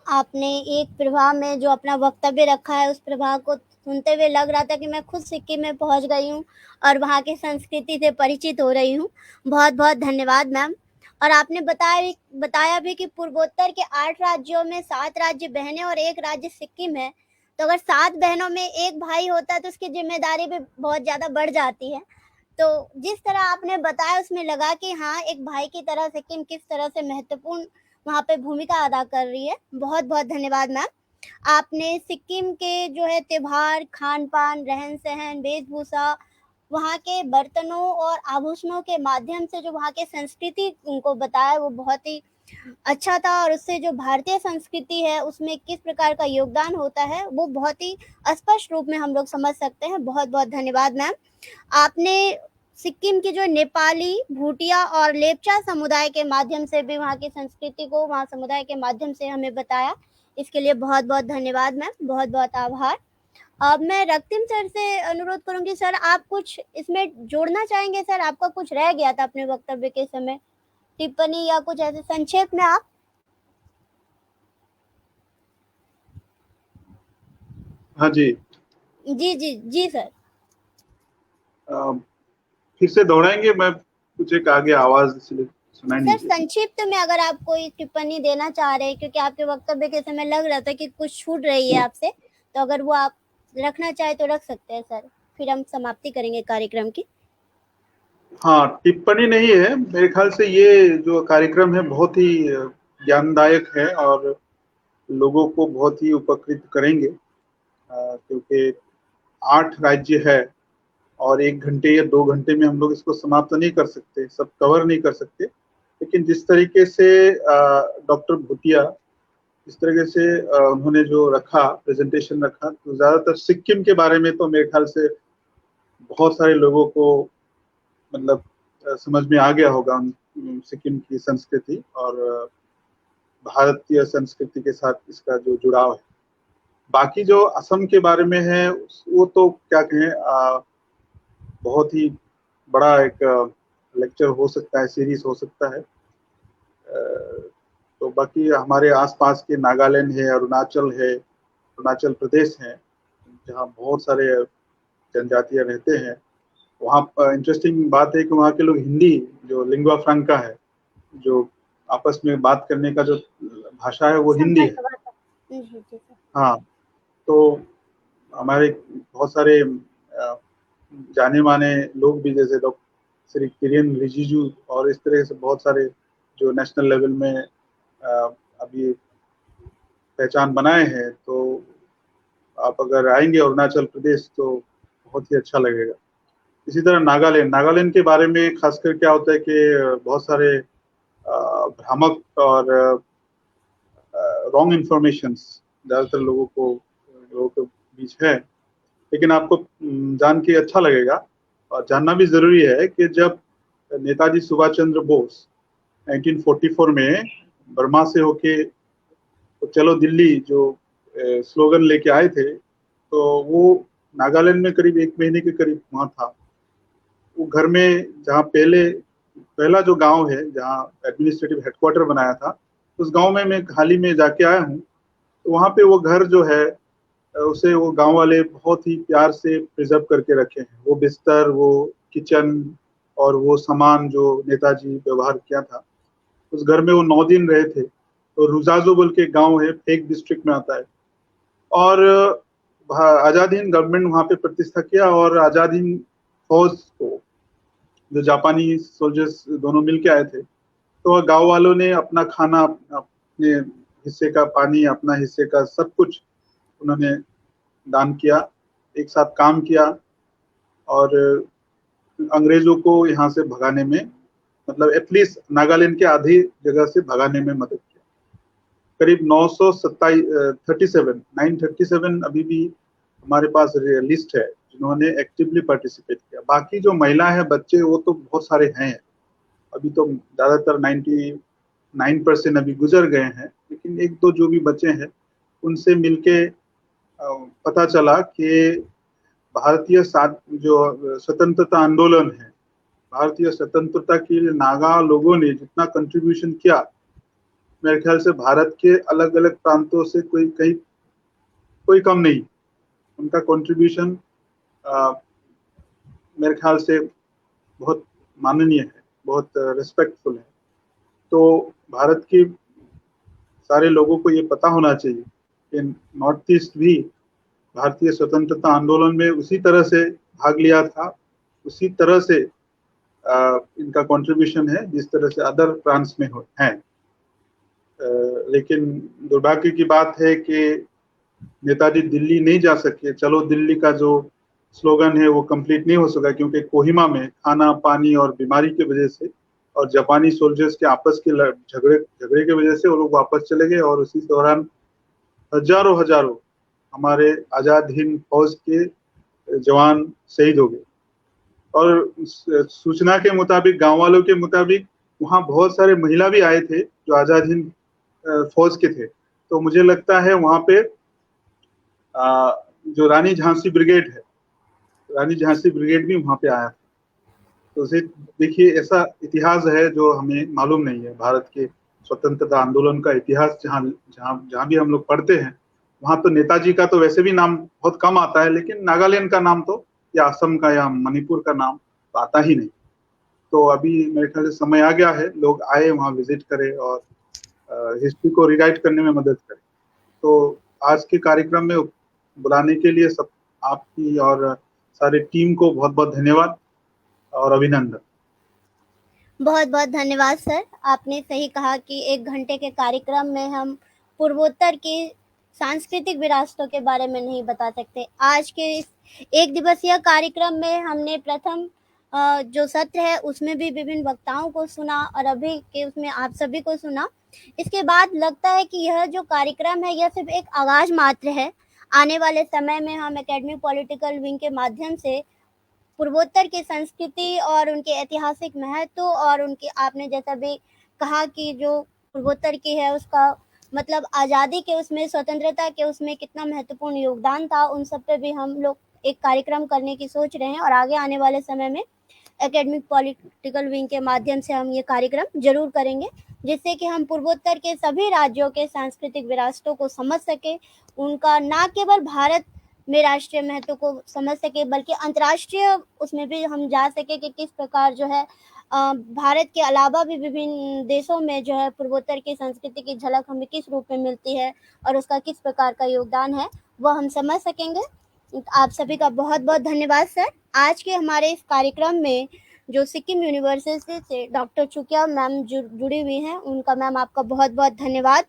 आपने एक प्रवाह में जो अपना वक्तव्य रखा है, उस प्रवाह को सुनते हुए लग रहा था कि मैं खुद सिक्किम में पहुंच गई हूं और वहां की संस्कृति से परिचित हो रही हूं। बहुत बहुत धन्यवाद मैम। और आपने बताया भी कि पूर्वोत्तर के 8 राज्यों में 7 राज्य बहनें और 1 राज्य सिक्किम है। तो अगर 7 बहनों में 1 भाई होता है तो उसकी जिम्मेदारी भी बहुत ज़्यादा बढ़ जाती है। तो जिस तरह आपने बताया उसमें लगा कि हाँ, एक भाई की तरह सिक्किम किस तरह से महत्वपूर्ण वहाँ पे भूमिका अदा कर रही है। बहुत बहुत धन्यवाद मैम। आपने सिक्किम के जो है त्योहार, खान पान, रहन सहन, वेशभूषा, वहाँ के बर्तनों और आभूषणों के माध्यम से जो वहाँ के संस्कृति उनको बताया, वो बहुत ही अच्छा था। और उससे जो भारतीय संस्कृति है उसमें किस प्रकार का योगदान होता है, वो बहुत ही स्पष्ट रूप में हम लोग समझ सकते हैं। बहुत बहुत धन्यवाद मैम। आपने सिक्किम की जो नेपाली, भूटिया और लेपचा समुदाय के माध्यम से भी वहाँ की संस्कृति को, वहाँ समुदाय के माध्यम से हमें बताया, इसके लिए बहुत बहुत धन्यवाद मैम, बहुत बहुत आभार। अब मैं रক্তিम सर से अनुरोध करूंगी, सर आप कुछ इसमें जोड़ना चाहेंगे? सर आपका कुछ रह गया था अपने वक्तव्य के समय, टिप्पणी या कुछ ऐसे संक्षेप में आप? हाँ जी जी जी जी सर। फिर से दोहराएंगे? मैं कुछ एक आगे आवाज सुनाई नहीं सर संक्षिप्त में अगर आप कोई टिप्पणी देना चाह रहे हैं, क्योंकि आपके वक्तव्य के समय लग रहा था कि कुछ छूट रही है आपसे, तो अगर वो आप रखना चाहे तो रख सकते हैं सर, फिर हम समाप्ति करेंगे कार्यक्रम की। हाँ, टिप्पणी नहीं है। मेरे ख्याल से ये जो कार्यक्रम है बहुत ही ज्ञानदायक है और लोगों को बहुत ही उपकृत करेंगे, क्योंकि 8 राज्य है और 1 घंटे या 2 घंटे में हम लोग इसको समाप्त नहीं कर सकते, सब कवर नहीं कर सकते। लेकिन जिस तरीके से डॉक्टर भूटिया इस तरीके से उन्होंने जो रखा, प्रेजेंटेशन रखा, तो ज्यादातर सिक्किम के बारे में तो मेरे ख्याल से बहुत सारे लोगों को मतलब समझ में आ गया होगा सिक्किम की संस्कृति और भारतीय संस्कृति के साथ इसका जो जुड़ाव है। बाकी जो असम के बारे में है वो तो क्या कहें, बहुत ही बड़ा एक लेक्चर हो सकता है, सीरीज हो सकता है। तो बाकी हमारे आसपास के नागालैंड है, अरुणाचल है, अरुणाचल प्रदेश है, जहाँ बहुत सारे जनजातियाँ रहते हैं। वहाँ इंटरेस्टिंग बात है कि वहाँ के लोग हिंदी जो लिंगुआ फ्रैंका है, जो आपस में बात करने का जो भाषा है वो हिंदी है। हाँ, तो हमारे बहुत सारे जाने माने लोग भी, जैसे डॉक्टर श्री किरेन रिजिजू और इस तरह से बहुत सारे जो नेशनल लेवल में अभी पहचान बनाए हैं, तो आप अगर आएंगे अरुणाचल प्रदेश तो बहुत ही अच्छा लगेगा। इसी तरह नागालैंड के बारे में खासकर क्या होता है कि बहुत सारे भ्रामक और रॉन्ग इंफॉर्मेशन ज़्यादातर लोगों के बीच है। लेकिन आपको जान के अच्छा लगेगा और जानना भी ज़रूरी है कि जब नेताजी सुभाष चंद्र बोस 1944 में बर्मा से होके तो चलो दिल्ली जो स्लोगन लेके आए थे, तो वो नागालैंड में करीब 1 महीने के करीब वहाँ था। वो घर में जहाँ पहला जो गांव है जहाँ एडमिनिस्ट्रेटिव हेडक्वार्टर बनाया था, उस गांव में मैं हाल ही में जाके आया हूँ। तो वहाँ पे वो घर जो है उसे वो गांव वाले बहुत ही प्यार से प्रिजर्व करके रखे हैं। वो बिस्तर, वो किचन और वो सामान जो नेताजी व्यवहार किया था, उस घर में वो 9 दिन रहे थे। तो रुजाजो बोल के गांव है, फेक डिस्ट्रिक्ट में आता है। और आजाद हिंद गवर्नमेंट वहाँ पे प्रतिष्ठा किया और आजाद हिंद फौज को जो जापानी सोल्जर्स दोनों मिलके आए थे, तो गांव वालों ने अपना खाना, अपने हिस्से का पानी, अपना हिस्से का सब कुछ उन्होंने दान किया, एक साथ काम किया और अंग्रेजों को यहाँ से भगाने में, मतलब एटलीस्ट नागालैंड के आधी जगह से भगाने में मदद किया। करीब 937 अभी भी हमारे पास लिस्ट है जिन्होंने एक्टिवली पार्टिसिपेट किया। बाकी जो महिला है, बच्चे, वो तो बहुत सारे हैं। अभी तो ज़्यादातर 99% अभी गुजर गए हैं, लेकिन 1-2 जो भी बचे हैं उनसे मिलके पता चला कि भारतीय जो स्वतंत्रता आंदोलन है, भारतीय स्वतंत्रता के लिए नागा लोगों ने जितना कंट्रीब्यूशन किया, मेरे ख्याल से भारत के अलग अलग प्रांतों से कोई कम नहीं। उनका कंट्रीब्यूशन मेरे ख्याल से बहुत माननीय है, बहुत रिस्पेक्टफुल है। तो भारत के सारे लोगों को ये पता होना चाहिए कि नॉर्थ ईस्ट भी भारतीय स्वतंत्रता आंदोलन में उसी तरह से भाग लिया था, उसी तरह से इनका कंट्रीब्यूशन है जिस तरह से अदर प्रांत्स में है। लेकिन दुर्भाग्य की बात है कि नेताजी दिल्ली नहीं जा सके। चलो दिल्ली का जो स्लोगन है वो कंप्लीट नहीं हो सका क्योंकि कोहिमा में खाना, पानी और बीमारी की वजह से और जापानी सोल्जर्स के आपस के झगड़े की वजह से वो लोग वापस चले गए और उसी दौरान हजारों हमारे आजाद हिंद फौज के जवान शहीद हो गए। और सूचना के मुताबिक, गांव वालों के मुताबिक, वहाँ बहुत सारे महिला भी आए थे जो आजाद हिंद फौज के थे। तो मुझे लगता है वहाँ पे जो रानी झांसी ब्रिगेड है, रानी झांसी ब्रिगेड भी वहाँ पे आया था। तो उसे देखिए, ऐसा इतिहास है जो हमें मालूम नहीं है। भारत के स्वतंत्रता आंदोलन का इतिहास जहाँ भी हम लोग पढ़ते हैं, वहाँ तो नेताजी का तो वैसे भी नाम बहुत कम आता है, लेकिन नागालैंड का नाम तो, या असम का या मणिपुर का नाम तो आता ही नहीं। तो अभी मेरे ख्याल से समय आ गया है, लोग आए, वहाँ विजिट करें और हिस्ट्री को रिराइट करने में मदद करें। तो आज के कार्यक्रम में बुलाने के लिए सब आपकी और सारे टीम को बहुत बहुत धन्यवाद और अभिनंदन। बहुत बहुत धन्यवाद सर। आपने सही कहा कि 1 घंटे के कार्यक्रम में हम पूर्वोत्तर की सांस्कृतिक विरासतों के बारे में नहीं बता सकते। आज के इस 1 दिवसीय कार्यक्रम में हमने प्रथम जो सत्र है उसमें भी विभिन्न वक्ताओं को सुना और अभी के उसमें आप सभी को सुना। इसके बाद लगता है कि यह जो कार्यक्रम है यह सिर्फ एक आगाज मात्र है। आने वाले समय में हम एकेडमिक पॉलिटिकल विंग के माध्यम से पूर्वोत्तर की संस्कृति और उनके ऐतिहासिक महत्व और उनकी, आपने जैसा भी कहा कि जो पूर्वोत्तर की है उसका मतलब आज़ादी के उसमें, स्वतंत्रता के उसमें कितना महत्वपूर्ण योगदान था, उन सब पे भी हम लोग एक कार्यक्रम करने की सोच रहे हैं और आगे आने वाले समय में एकेडमिक पॉलिटिकल विंग के माध्यम से हम ये कार्यक्रम जरूर करेंगे, जिससे कि हम पूर्वोत्तर के सभी राज्यों के सांस्कृतिक विरासतों को समझ सके, उनका न केवल भारत में राष्ट्रीय महत्व को समझ सके बल्कि अंतर्राष्ट्रीय उसमें भी हम जा सके कि किस प्रकार जो है भारत के अलावा भी विभिन्न देशों में जो है पूर्वोत्तर की संस्कृति की झलक हमें किस रूप में मिलती है और उसका किस प्रकार का योगदान है वह हम समझ सकेंगे। आप सभी का बहुत बहुत धन्यवाद सर। आज के हमारे इस कार्यक्रम में जो सिक्किम यूनिवर्सिटी से डॉक्टर चुकिया मैम जुड़ी हुई हैं, उनका मैम आपका बहुत बहुत धन्यवाद।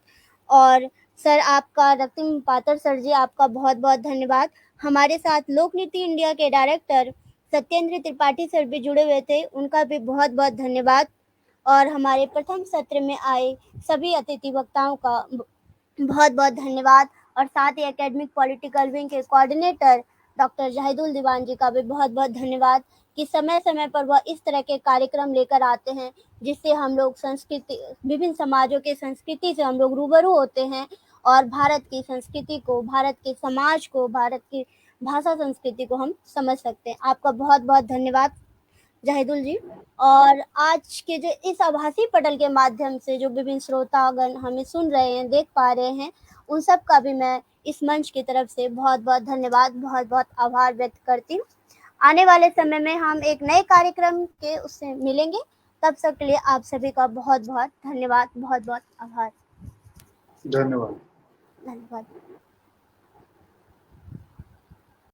और सर आपका, रক্তিम पातर सर जी आपका बहुत बहुत धन्यवाद। हमारे साथ लोक नीति इंडिया के डायरेक्टर सत्येंद्र त्रिपाठी सर भी जुड़े हुए थे, उनका भी बहुत बहुत धन्यवाद। और हमारे प्रथम सत्र में आए सभी अतिथि वक्ताओं का बहुत बहुत धन्यवाद, और साथ ही एकेडमिक पॉलिटिकल विंग के कोऑर्डिनेटर डॉक्टर जाहिदुल दीवान जी का भी बहुत बहुत धन्यवाद कि समय समय पर वह इस तरह के कार्यक्रम लेकर आते हैं जिससे हम लोग संस्कृति, विभिन्न समाजों के संस्कृति से हम लोग रूबरू होते हैं और भारत की संस्कृति को, भारत के समाज को, भारत की भाषा संस्कृति को हम समझ सकते हैं। आपका बहुत बहुत धन्यवाद जाहिदुल जी। और आज के जो इस आभासी पटल के माध्यम से जो विभिन्न श्रोतागण हमें सुन रहे हैं, देख पा रहे हैं, उन सब का भी मैं इस मंच की तरफ से बहुत बहुत धन्यवाद, बहुत बहुत आभार व्यक्त करती हूँ। आने वाले समय में हम एक नए कार्यक्रम के उससे मिलेंगे, तब तक के लिए आप सभी का बहुत बहुत धन्यवाद, बहुत बहुत आभार, धन्यवाद। धन्यवाद।